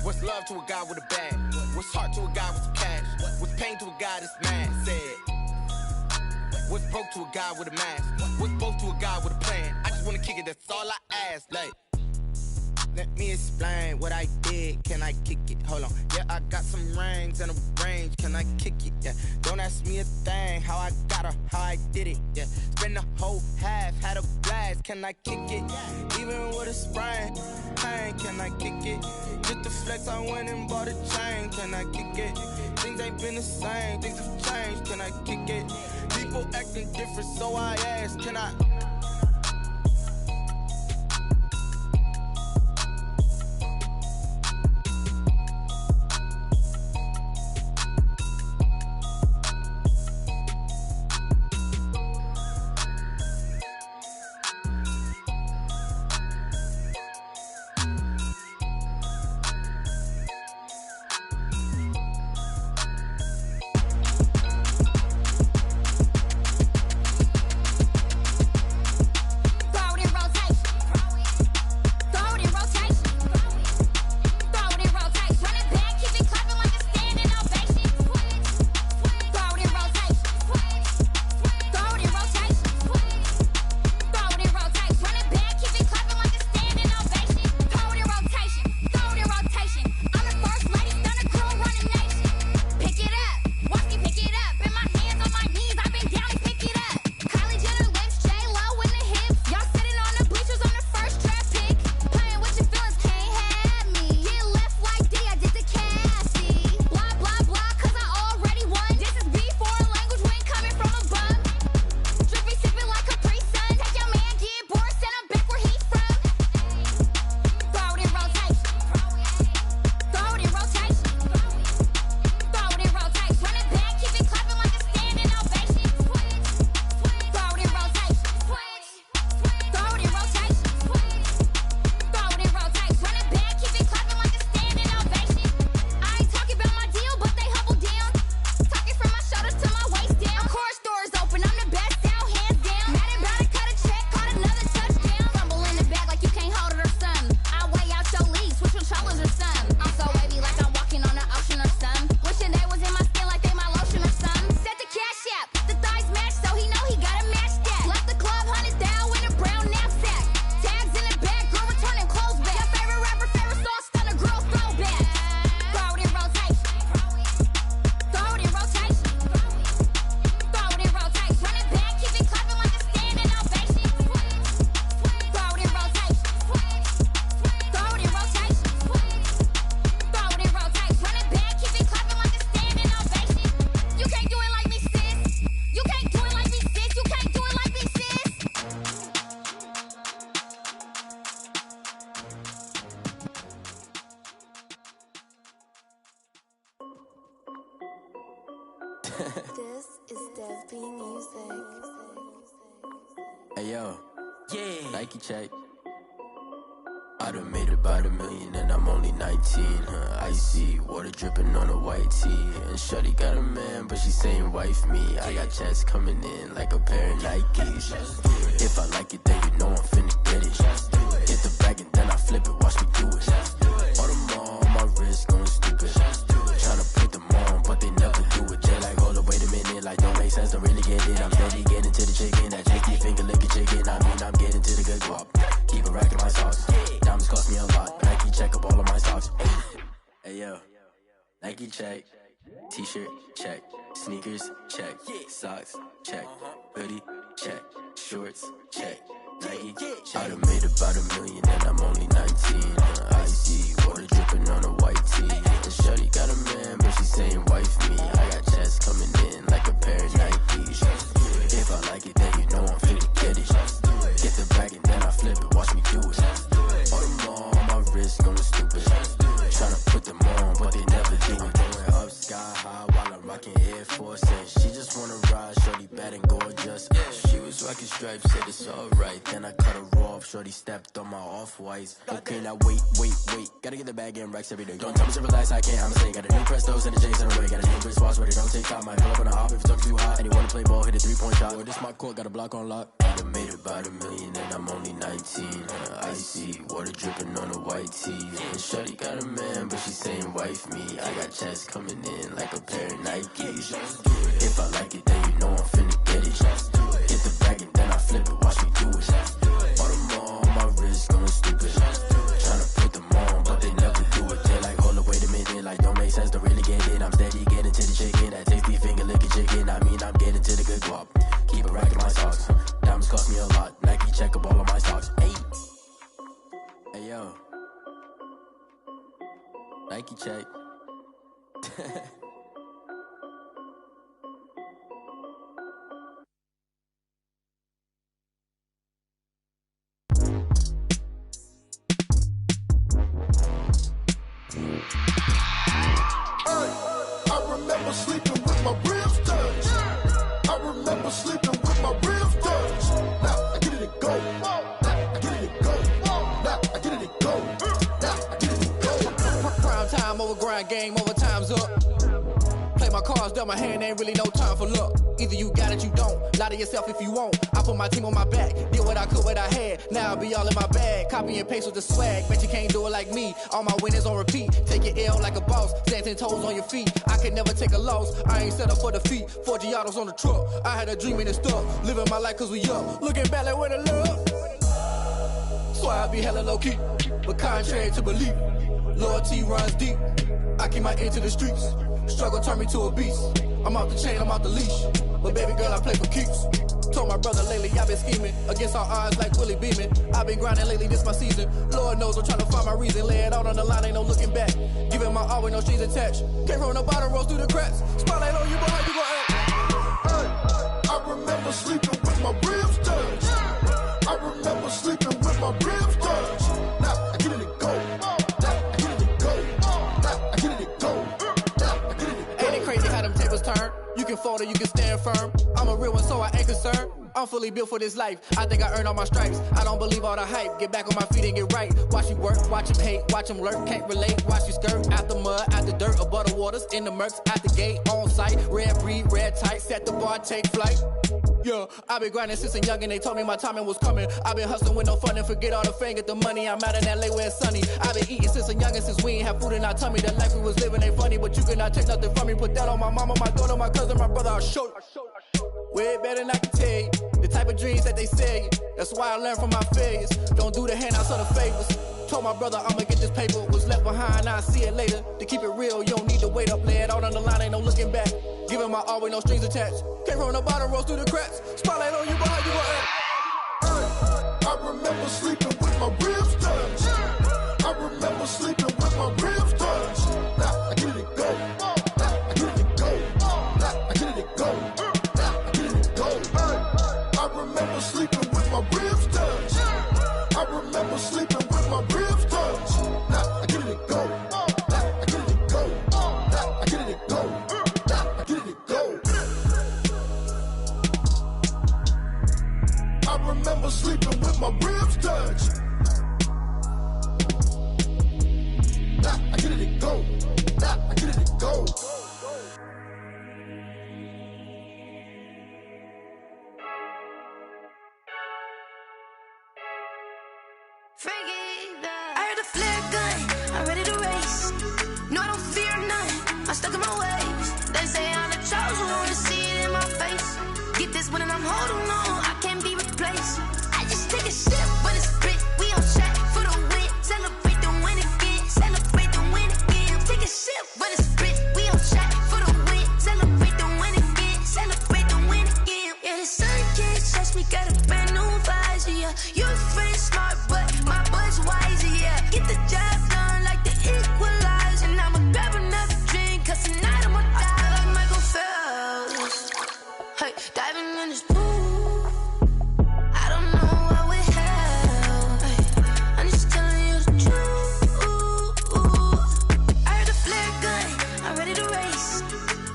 What's love to a guy with a bag? What's heart to a guy with some cash? What's pain to a guy that's mad? Said. What's broke to a guy with a mask? What's both to a guy with a plan? I just wanna kick it, that's all I ask. Like, Let me explain what I did. Can I kick it? Hold on. Yeah, I got some rings and a range. Can I kick it? Yeah. Don't ask me a thing. How I got her, how I did it. Yeah. Spend the whole half, had a blast. Can I kick it? Even with a sprain, pain. Can I kick it? Just the flex, I went and bought a chain. Can I kick it? Things ain't been the same. Things have changed. Can I kick it? People acting different, so I ask. Can I? This is Dev B Music. Hey yo, yeah, Nike check. I done made about $1 million and I'm only 19. Icy water dripping on a white tee. And shorty got a man, but she saying wife me. I got checks coming in like a pair of Nikes. If I like it, then you know I'm finna get it. Get the bag and then I flip it, watch me do it. All them on my wrist going stupid. Tryna put them on, but they never do it. They like, hold up, wait a minute, like don't make sense, don't really get it. I'm steady getting to the chicken, that chicky finger licking chicken. I mean, I'm getting to the good guap. Keep a rack in my sauce. Diamonds cost me a lot. Nike check up all of my stocks. Hey yo, Nike check. T-shirt check. Sneakers check. Socks check. Hoodie check. Shorts check. Nike check. I done made about $1 million and I'm only 19. Icy water dripping on a white tee. And shorty got a man, but she saying wife me. I got checks coming in like a pair of Nikes. If I like it, then you know I'm finna get it. Get the bag and then I flip it, watch me do it. All them on my wrist going stupid. Tryna put them on, but they never do it. Going up sky high while I'm rocking Air Force. And she just wanna ride, shorty bad and gorgeous. She was rocking stripes, said it's alright. Then I cut her off, shorty stepped on my off-whites. Okay, now wait. Gotta get the bag and racks every day. Don't tell me to relax, I can't, I'ma say. Got a new Prestos and a J's in the way. Got a new Chris Foss, but it don't take time. Might pull up on a hop if it's too hot. And he wanna play ball, hit a 3-point shot. Or this my court, got a block on lock. I done made about $1 million and I'm only 19. Icy water dripping on a white tee. And shorty got a man, but she saying wife me. I got checks coming in like a pair of Nikes. If I like it, then you know I'm finna get it. Get the bag and then I flip it, watch me do it. All them on my wrist going stupid. Tryna put Nike check. I remember sleeping with my ribs touched. I remember sleeping with my ribs touched. Now I get it and go. Now I get it and go. Now I get it and go. Now I get it and go. Prime time over grind game, over time's up. Play my cards, dealt my hand, ain't really no time for luck. Either you got it, you don't. Lie to yourself if you won't. I put my team on my back, did what I could, what I had. Now I'll be all in my bag, copy and paste with the swag. Bet you can't do it like me. All my winners on repeat. Take your L like a boss, stand 10 toes on your feet. I can never take a loss. I ain't set up for defeat. 4 Giottos on the truck. I had a dream and it stuck. Living my life cause we up. Looking back like where the love. So I be hella low key, but contrary to belief, loyalty runs deep. I keep my ear to the streets. Struggle turned me to a beast. I'm off the chain, I'm off the leash. But baby girl, I play for keeps. Told my brother lately, I've been scheming against all odds like Willie Beeman. I've been grinding lately, this my season. Lord knows I'm trying to find my reason. Lay it out on the line, ain't no looking back. Giving my all with no strings attached. Came from the bottom, rose through the cracks. Spotlight on you, but how you gon' act? I remember sleeping with my ribs touched. I remember sleeping with my ribs touched. Now I get it and go. Now I get it and go. Now I get it and go. Now I get it and go. Ain't it crazy how them tables turn? You can fold or you can stand firm. I'm a real one, so I ain't concerned. I'm fully built for this life. I think I earned all my stripes. I don't believe all the hype. Get back on my feet and get right. Watch you work, watch him hate, watch him lurk. Can't relate, watch you skirt. Out the mud, out the dirt, above the waters, in the murks, out the gate, on site. Red breed, red tight, set the bar, take flight. Yeah, I been grinding since a youngin'. They told me my timing was coming. I been hustling with no fun and forget all the fame, get the money. I'm out in LA where it's sunny. I been eating since a youngin', since we ain't have food in our tummy. The life we was living ain't funny, but you cannot take nothing from me. Put that on my mama, my daughter, my cousin, my brother. I'll show you. Way better than I can tell you. The type of dreams that they sell you. That's why I learned from my failures. Don't do the handouts or the favors. Told my brother I'ma get this paper. Was left behind, I'll see it later. To keep it real, you don't need to wait up. Lay it out on the line, ain't no looking back. Giving my all with no strings attached. Came from the bottom, rose through the cracks. Spotlight on you, but how you gon' act? I remember sleeping with my ribs touched. I remember sleeping with my ribs touched. Now I get it and go. Now I get it and go. Now I get it and go. Now I get it and go. I remember sleeping with my ribs touched. I remember sleeping with my ribs touched. Now I get it and go. Now I get it and go. Now I get it and go. Now I get it and go. I remember sleeping with my ribs touched. Now I get it and go. Now I get it and go. I heard a flare gun, I'm ready to race. No, I don't fear none, I'm stuck in my ways. They say I'm the chosen one, see it in my face. Get this one and I'm holding on, I can't be replaced. I just take a sip, but it's split. We on track for the win. Celebrate the win again, celebrate the win again. Take a sip, but it's split. We on track for the win. Celebrate the win again, celebrate the win again. Yeah, the sun can't touch me, got a brand new visor, yeah. You're friend smart, but my bud's wiser, yeah. Get the job done like the equalizer. And I'ma grab another drink, cause tonight I'ma die like Michael Phelps. Hey, diving in this pool, I don't know what we have. Hey, I'm just telling you the truth. I heard a flare gun, I'm ready to race.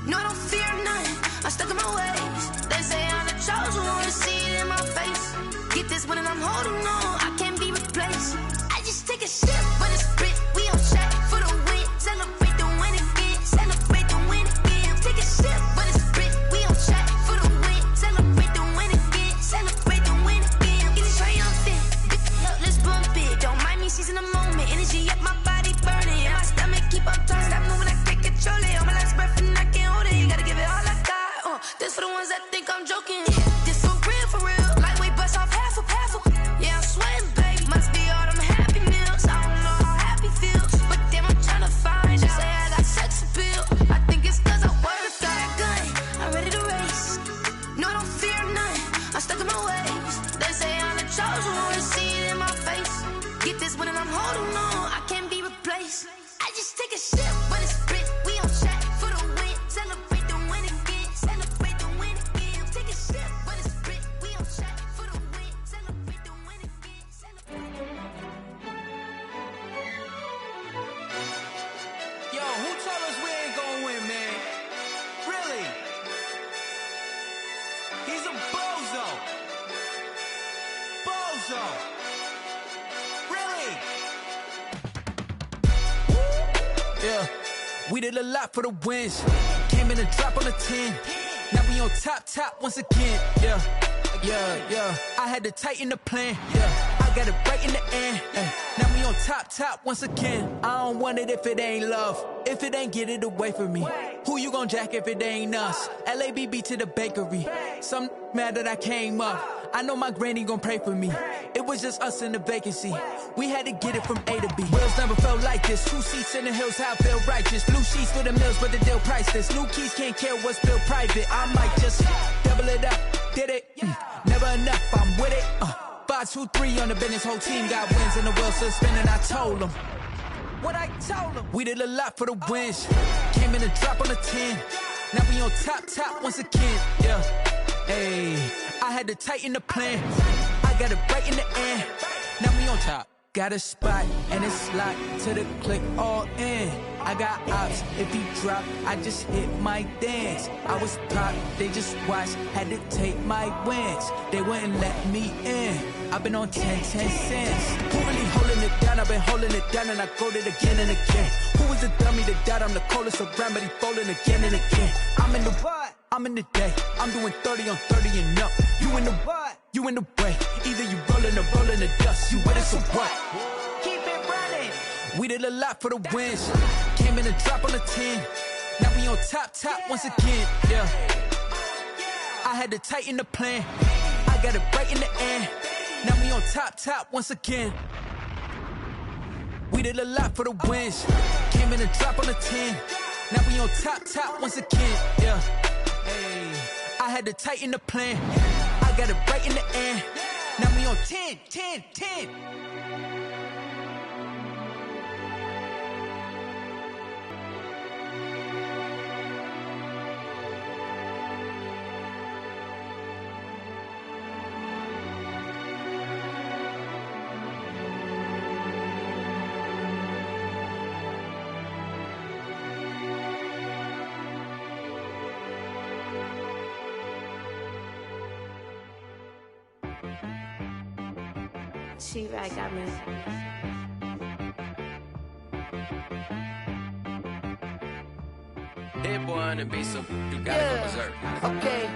No, I don't fear none, I'm stuck in my ways. They say I'm the chosen one, see it in my face. Get this one and I'm holding on, I can't be replaced. I just take a sip, but it's split. We on track for the win. Celebrate the win again, celebrate the win again. Take a sip, but it's split. We on track for the win. Celebrate the win again, celebrate the win again. Get it triumphant, look, let's bump it. Don't mind me seizing the moment. Energy up my body burning, and my stomach keep on turning. Stop moving, I can't control it. On my last breath and I can't hold it. You gotta give it all I got. This for the ones that think I'm joking. This for real, for real. Lightweight bust off half a. Yeah, I'm sweating, babe. Must be all them happy meals. I don't know how happy feels, but damn, I'm tryna find out. Say I got sex appeal. I think it's cause I wear a fire gun. I'm ready to race. No, I don't fear none. I'm stuck in my ways. They say I'm the chosen one, see it in my face. Get this one and I'm holding on, I can't be replaced. I just take a sip. He's a bozo. Bozo. Really? Yeah, we did a lot for the wins. Came in a drop on the 10. Now we on top once again. Yeah. I had to tighten the plan. Yeah, I got it right in the end. Now we on top once again. I don't want it if it ain't love. If it ain't, get it away from me. Who you gon' jack if it ain't us? LABB to the bakery. Some mad that I came up. I know my granny gon' pray for me. It was just us in the vacancy. We had to get it from A to B. Wheels never felt like this. 2 seats in the hills, how I feel righteous. Blue sheets for the mills, but the deal priceless. New keys can't care what's built private. I might just double it up. Did it? Never enough, I'm with it. 5, 2, 3 on the business. Whole team got wins and the wheels still spinning. I told them what I told them. We did a lot for the wins. Came in a drop on the 10. Now we on top once again. Yeah. Hey, I had to tighten the plan. I got it right in the end. Now we on top. Got a spot and it's locked to the click all in. I got ops, if he drop, I just hit my dance. I was top, they just watched, had to take my wins. They wouldn't let me in. I've been on 10 cents. Who really holding it down? I've been holding it down and I go it again and again. Who was the dummy that died? I'm the coldest around, but he folding again and again. I'm in the what? I'm in the day. I'm doing 30 on 30 and up. You in the what? You in the way. Either you rolling or rolling the dust. You with it, so what? Keep it running. We did a lot for the wins. Came in a drop on the 10. Now we on top once again. Yeah. I had to tighten the plan. I got it right in the end. Now we on top once again. We did a lot for the wins. Came in a drop on the 10. Now we on top once again. Yeah. Hey, I had to tighten the plan. I got it right in the end. Now we on 10. She-Rag got me. That boy on the beat, so you gotta go berserk. Okay.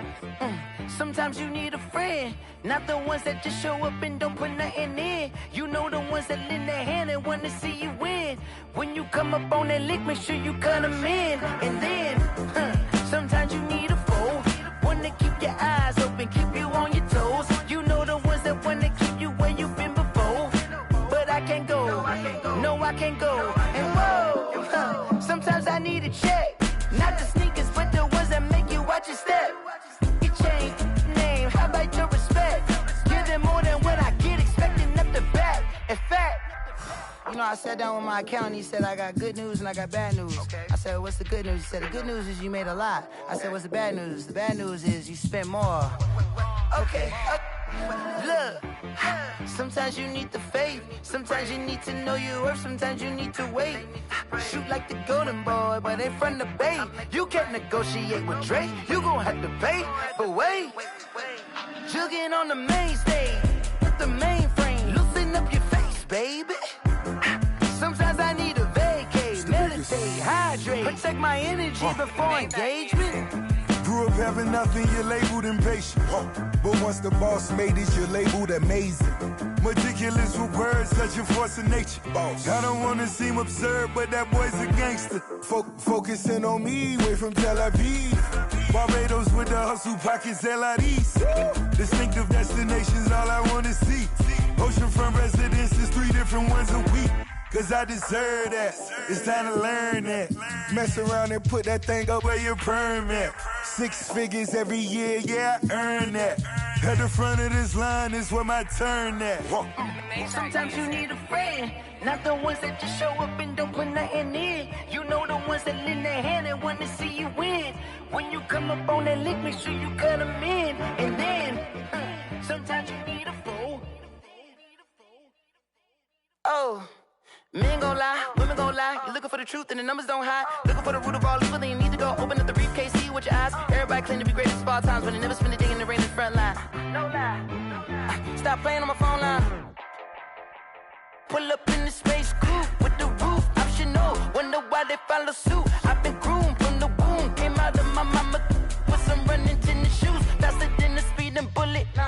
Sometimes you need a friend, not the ones that just show up and don't put nothing in. You know the ones that lend their hand and want to see you win. When you come up on that lick, make sure you cut them in. And then, sometimes you need a foe, one to keep your eyes open, keep you on your toes. You know the ones that want to keep you where you've been before. But I can't go, no I can't go. And whoa, sometimes I need a check, not the sneakers, but the ones that make you watch your step. You change name, how about your respect? Give them more than what I get, expecting up the back. In fact, you know, I sat down with my accountant, he said I got good news and I got bad news. I said, what's the good news? He said, the good news is you made a lot. I said, what's the bad news? The bad news is you spent more. Okay. Look, sometimes you need the faith, sometimes you need to know your worth, sometimes you need to wait. Shoot like the golden boy, but in front of the bay. You can't negotiate with Drake, you gon' have to pay. But wait, jugging on the main stage, with the mainframe, loosen up your face, baby. Sometimes I need a vacate, meditate, hydrate, protect my energy before engagement. Grew up having nothing, you're labeled impatient. But once the boss made it, you're labeled amazing. Meticulous with words, such a force of nature. I don't wanna seem absurd, but that boy's a gangster. Focusing on me, way from Tel Aviv. Barbados with the hustle pockets, LIDs. Distinctive destinations, all I wanna see. Oceanfront residences, 3 different ones a week. Cause I deserve that, it's time to learn that. Mess around and put that thing up where your perm at. 6 figures every year, yeah, I earn that. At the front of this line is where my turn at. Sometimes you need a friend, not the ones that just show up and don't put nothing in. You know the ones that lend their hand and want to see you win. When you come up on that lick, make sure you cut them in. And then, sometimes you need a foe. Oh. Men gon' lie, women gon' lie. You're looking for the truth and the numbers don't hide. Looking for the root of all evil, then you need to go open up the briefcase, see with your eyes. Everybody claim to be greatest of all times, but they never spend a day in the rain. front line. No lie. Stop playing on my phone line. Pull up in the space coupe with the roof optional. Wonder why they follow suit. I've been groomed from the womb. Came out of my mama with some running tennis shoes. Faster than the speeding bullet. No,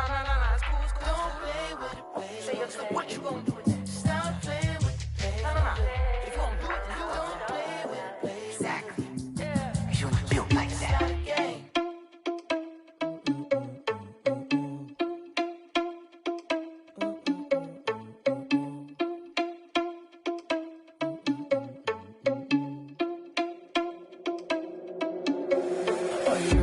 it's cool, it's cool. Don't play with it, play. Say so what you gonna do with that? Stop playing with it, play. No. If you gonna do it, then you don't play with it, play. Exactly. Yeah. You was built like that.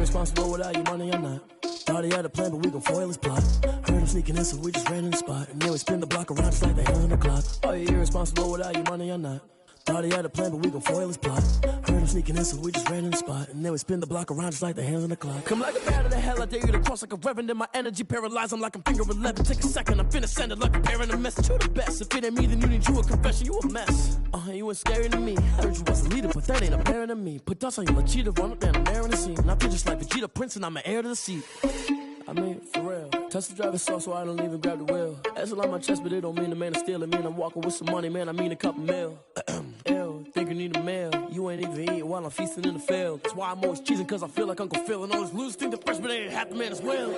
Responsible without your money or not. Thought he had a plan, but we gon' foil his plot. Heard him sneaking in, so we just ran in the spot. And then we spin the block around just like the hands on the clock. Are you irresponsible without your money or not? Thought he had a plan, but we gon' foil his plot. Heard him sneaking in, so we just ran in the spot. And then we spin the block around just like the hands on the clock. Come like a bat of the hell, I dare you to cross like a reverend. In my energy paralyzed, I'm like I'm finger 11. Take a second, I'm finna send it like a parent a message. You the best, if it ain't me, then you need you a confession. You a mess, you ain't scary to me. Heard you was a leader, but that ain't apparent to me. Put dust on you like cheetah, run up down the air in the scene. And I feel just like Vegeta Prince, and I'm an heir to the seat. I mean, for real. Touch the driver's soft, so I don't even grab the wheel. That's on my chest, but it don't mean the man is stealing. Mean I'm walking with some money, man, I mean a couple mil. Ew, think you need a meal. You ain't even eating while I'm feasting in the field. That's why I'm always cheesing, cause I feel like Uncle Phil. And all this loose think the freshman ain't half the man as well.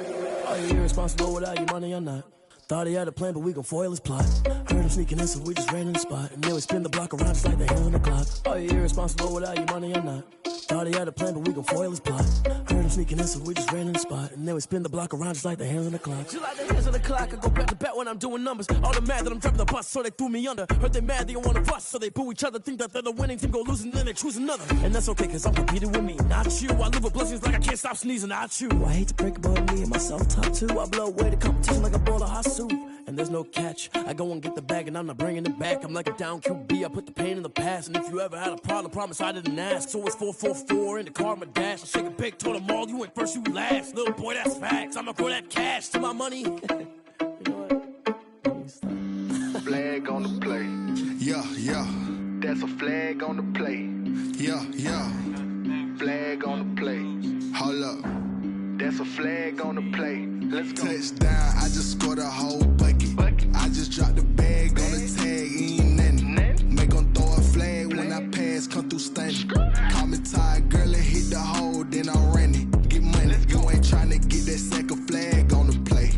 Are you irresponsible without your money or not? Thought he had a plan, but we gon' foil his plot. Heard him sneaking in, so we just ran in the spot. And then we spin the block around just like the hands on the clock. Are you irresponsible without your money or not? Thought he had a plan, but we gon' foil his plot. Heard him sneaking in, so we just ran in the spot. And then we spin the block around just like the hands on the clock. Just like the hands on the clock, I go back to back when I'm doing numbers. All the mad that I'm driving the bus, so they threw me under. Heard they mad, they don't wanna bust, so they boo each other. Think that they're the winning team, go losing, then they choose another. And that's okay, cause I'm competing with me, not you. I live with blessings like I can't stop sneezing, not you. I hate to break it, but me and myself top two. I blow away the competition like a bowl of hot soup. And there's no catch. I go and get the bag and I'm not bringing it back. I'm like a down QB, I put the pain in the past. And if you ever had a problem, promise I didn't ask. So it's 444 in the car, my dash. I shake a big, told them all, you went first, you last. Little boy, that's facts. I'ma throw that cash to my money. You know what? Flag on the play. Yeah. That's a flag on the play. Yeah. Flag on the play. Hold up. That's a flag on the play. Let's go. Touchdown, I just scored a whole bucket. I just dropped the bag on the tag, ain't nothing. Make them throw a flag when I pass, come through stunning. Call me tired, girl, and hit the hole, then I'm running. Get money, you ain't tryna get that second flag on the play.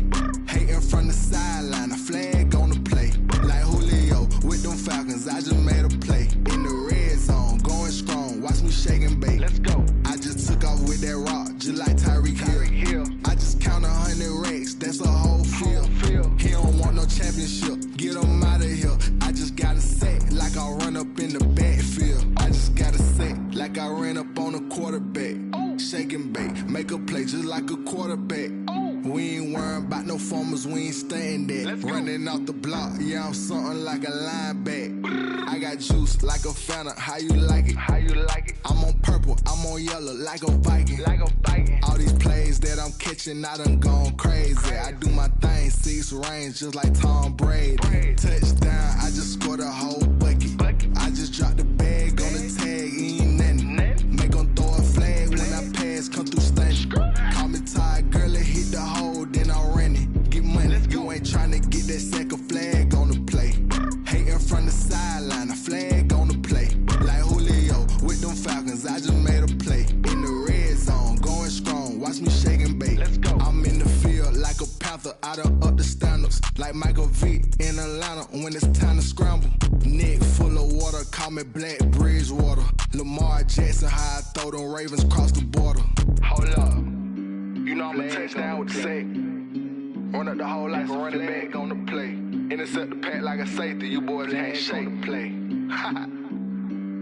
Hating from the sideline, a flag on the play. Like Julio with them Falcons, I just made a play. In the red zone, going strong, watch me shake and bake. Let's go. I just took off with that rock, just like Tyreek Hill. I just count 100 racks, that's a whole field. He don't want no championship, get him out of here. I just gotta say, like I run up in the backfield. I just gotta say, like I ran up on a quarterback. Shake and bake, make a play just like a quarterback. We ain't worrying about no formers, we ain't staying there. Running off the block, yeah, I'm something like a linebacker. I got juice like a Fanta, how you like it? I'm on purple, I'm on yellow, like a Viking. All these plays that I'm catching, I done gone crazy. I do my thing, 6 range, just like Tom Brady. Touchdown, I just scored a whole bucket. I just dropped the bag on the tag, ain't nothing. Make them throw a flag when I pass, come through stunning. Call me tired, girl, and hit the hole, then I'm running. Get money, you ain't tryna get that second flag on the play. Hating from the sideline, a flag on the play. Like Julio with them Falcons, I just made a play. In the red zone, going strong, watch me shake and bake. Let's go. I'm in the field like a panther, I done up the standards. Like Michael Vick in Atlanta when it's time to scramble. Neck full of water, call me Black Bridgewater. Lamar Jackson, how I throw them Ravens cross the border. Hold up, you know I'm a touchdown with the sack. Run up the whole like a running back on the play. Intercept the pack like a safety, you boys can't shake the play.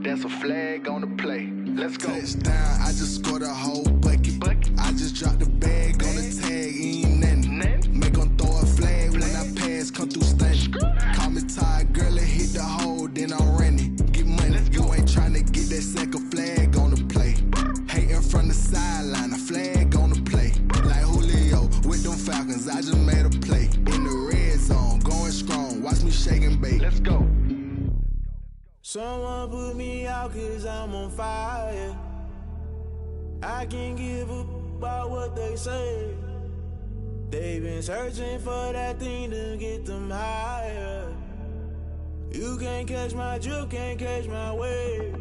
That's a flag on the play. Let's go. Touchdown, I just scored a whole bucket. I just dropped the bag on the tag, ain't nothing. Make them throw a flag when I pass, come through stunning. Call me tired, girl, and hit the hole, then I'm running. Get money, you ain't tryna get that second flag on the play. Hating from the sideline, a flag on the play. Like Julio with them Falcons, I just made a play. In the red zone, going strong, watch me shake and bake. Let's go. Someone put me out cause I'm on fire. I can't give up about what they say. They been searching for that thing to get them higher. You can't catch my drift, can't catch my wave.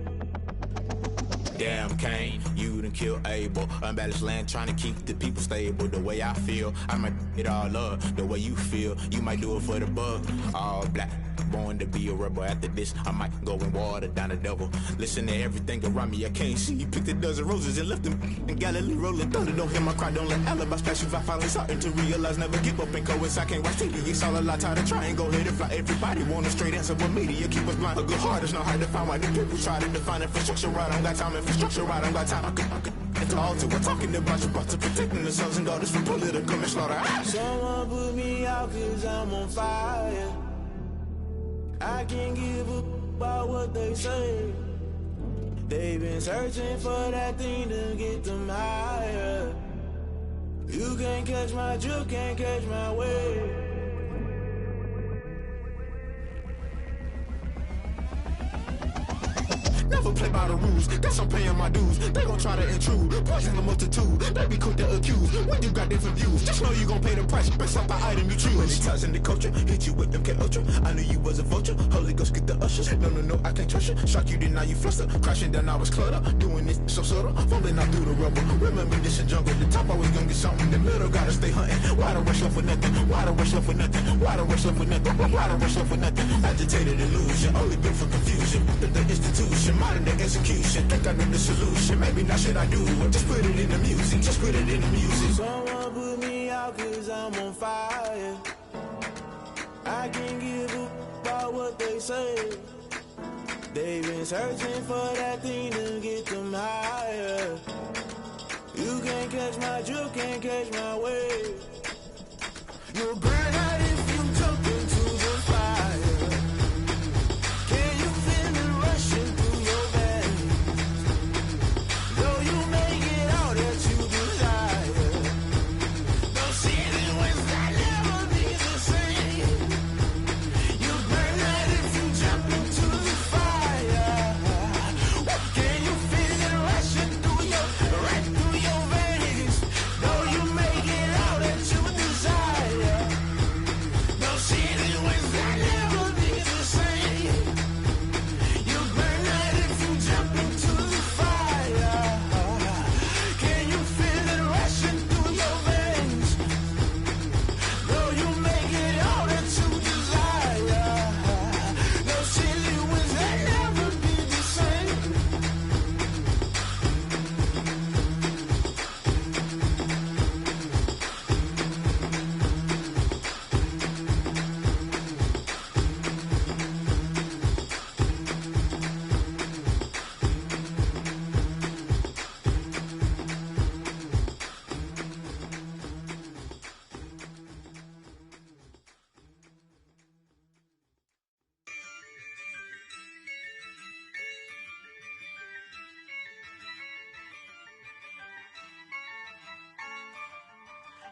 Damn, Kane, you done killed Abel. Unbalanced land, trying to keep the people stable. The way I feel, I might it all up. The way you feel, you might do it for the bug. All black, born to be a rebel. After this, I might go and water down the devil. Listen to everything around me, I can't see. Picked a dozen roses and left them in Galilee rolling thunder. Don't hear my cry, don't let alibis pass you. I finally starting to realize, never give up and coincide. I can't watch TV, it's all a lot. Tired of trying, go ahead and fly. Everybody want a straight answer, but media keep us blind. A good heart is not hard to find. Why the people try to define infrastructure right? I don't got time, infrastructure right, I don't got time. I could it's all to we're talking about you, about to protecting the sons and daughters from political manslaughter. Someone put me out cause I'm on fire. I can't give up about what they say. They've been searching for that thing to get them higher. You can't catch my drift, can't catch my wave. Never play by the rules, guess I'm paying my dues. They gon' try to intrude, poison the multitude. They be quick to accuse, when you got different views. Just know you gon' pay the price, based off the item you choose. When it ties in the culture, hit you with them K Ultra. I knew you was a vulture, Holy Ghost get the ushers. No, I can't trust you. Shock you, then now you fluster. Crashing down, I was cluttered. Doing this so subtle, fumbling out through the rubble. Remember this a jungle, the top always gonna get something. The middle gotta stay hunting. Why the rush left with nothing? Why the rush left with nothing? Why the rush left with nothing? Why the rush left with nothing? Agitated illusion, only built for confusion. The institution, modern day execution. Think I know the solution. Maybe not should I do it? Just put it in the music. Just put it in the music. Someone put me out cause I'm on fire. I can't give up about what they say. They've been searching for that thing to get them higher. You can't catch my drift, can't catch my wave. You'll burn out if you jump into the fire. Can you feel it rushing through your veins? Though you may get all that you desire, no ceiling wins that never be the same. You burn out if you jump into the fire. Can you feel it rushing through right through your veins? Though you may get all that you desire, no ceiling wins that never be the same. You burn out if you jump into the fire. Can you feel it rushing through your veins? Though you may get all that you desire, no ceiling wins that never be the same.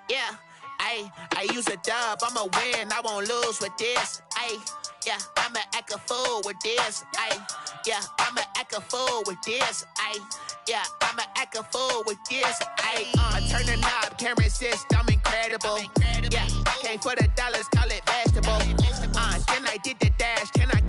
Yeah, I use a dub, I'ma win, I won't lose with this. Yeah, I'ma act a fool with this. Yeah, I'ma act a fool with this. Yeah, I'ma act a fool with this. Turn the knob, camera assist, I'm incredible. Yeah, came for the dollars, call it vegetable. Then I did the dash, can I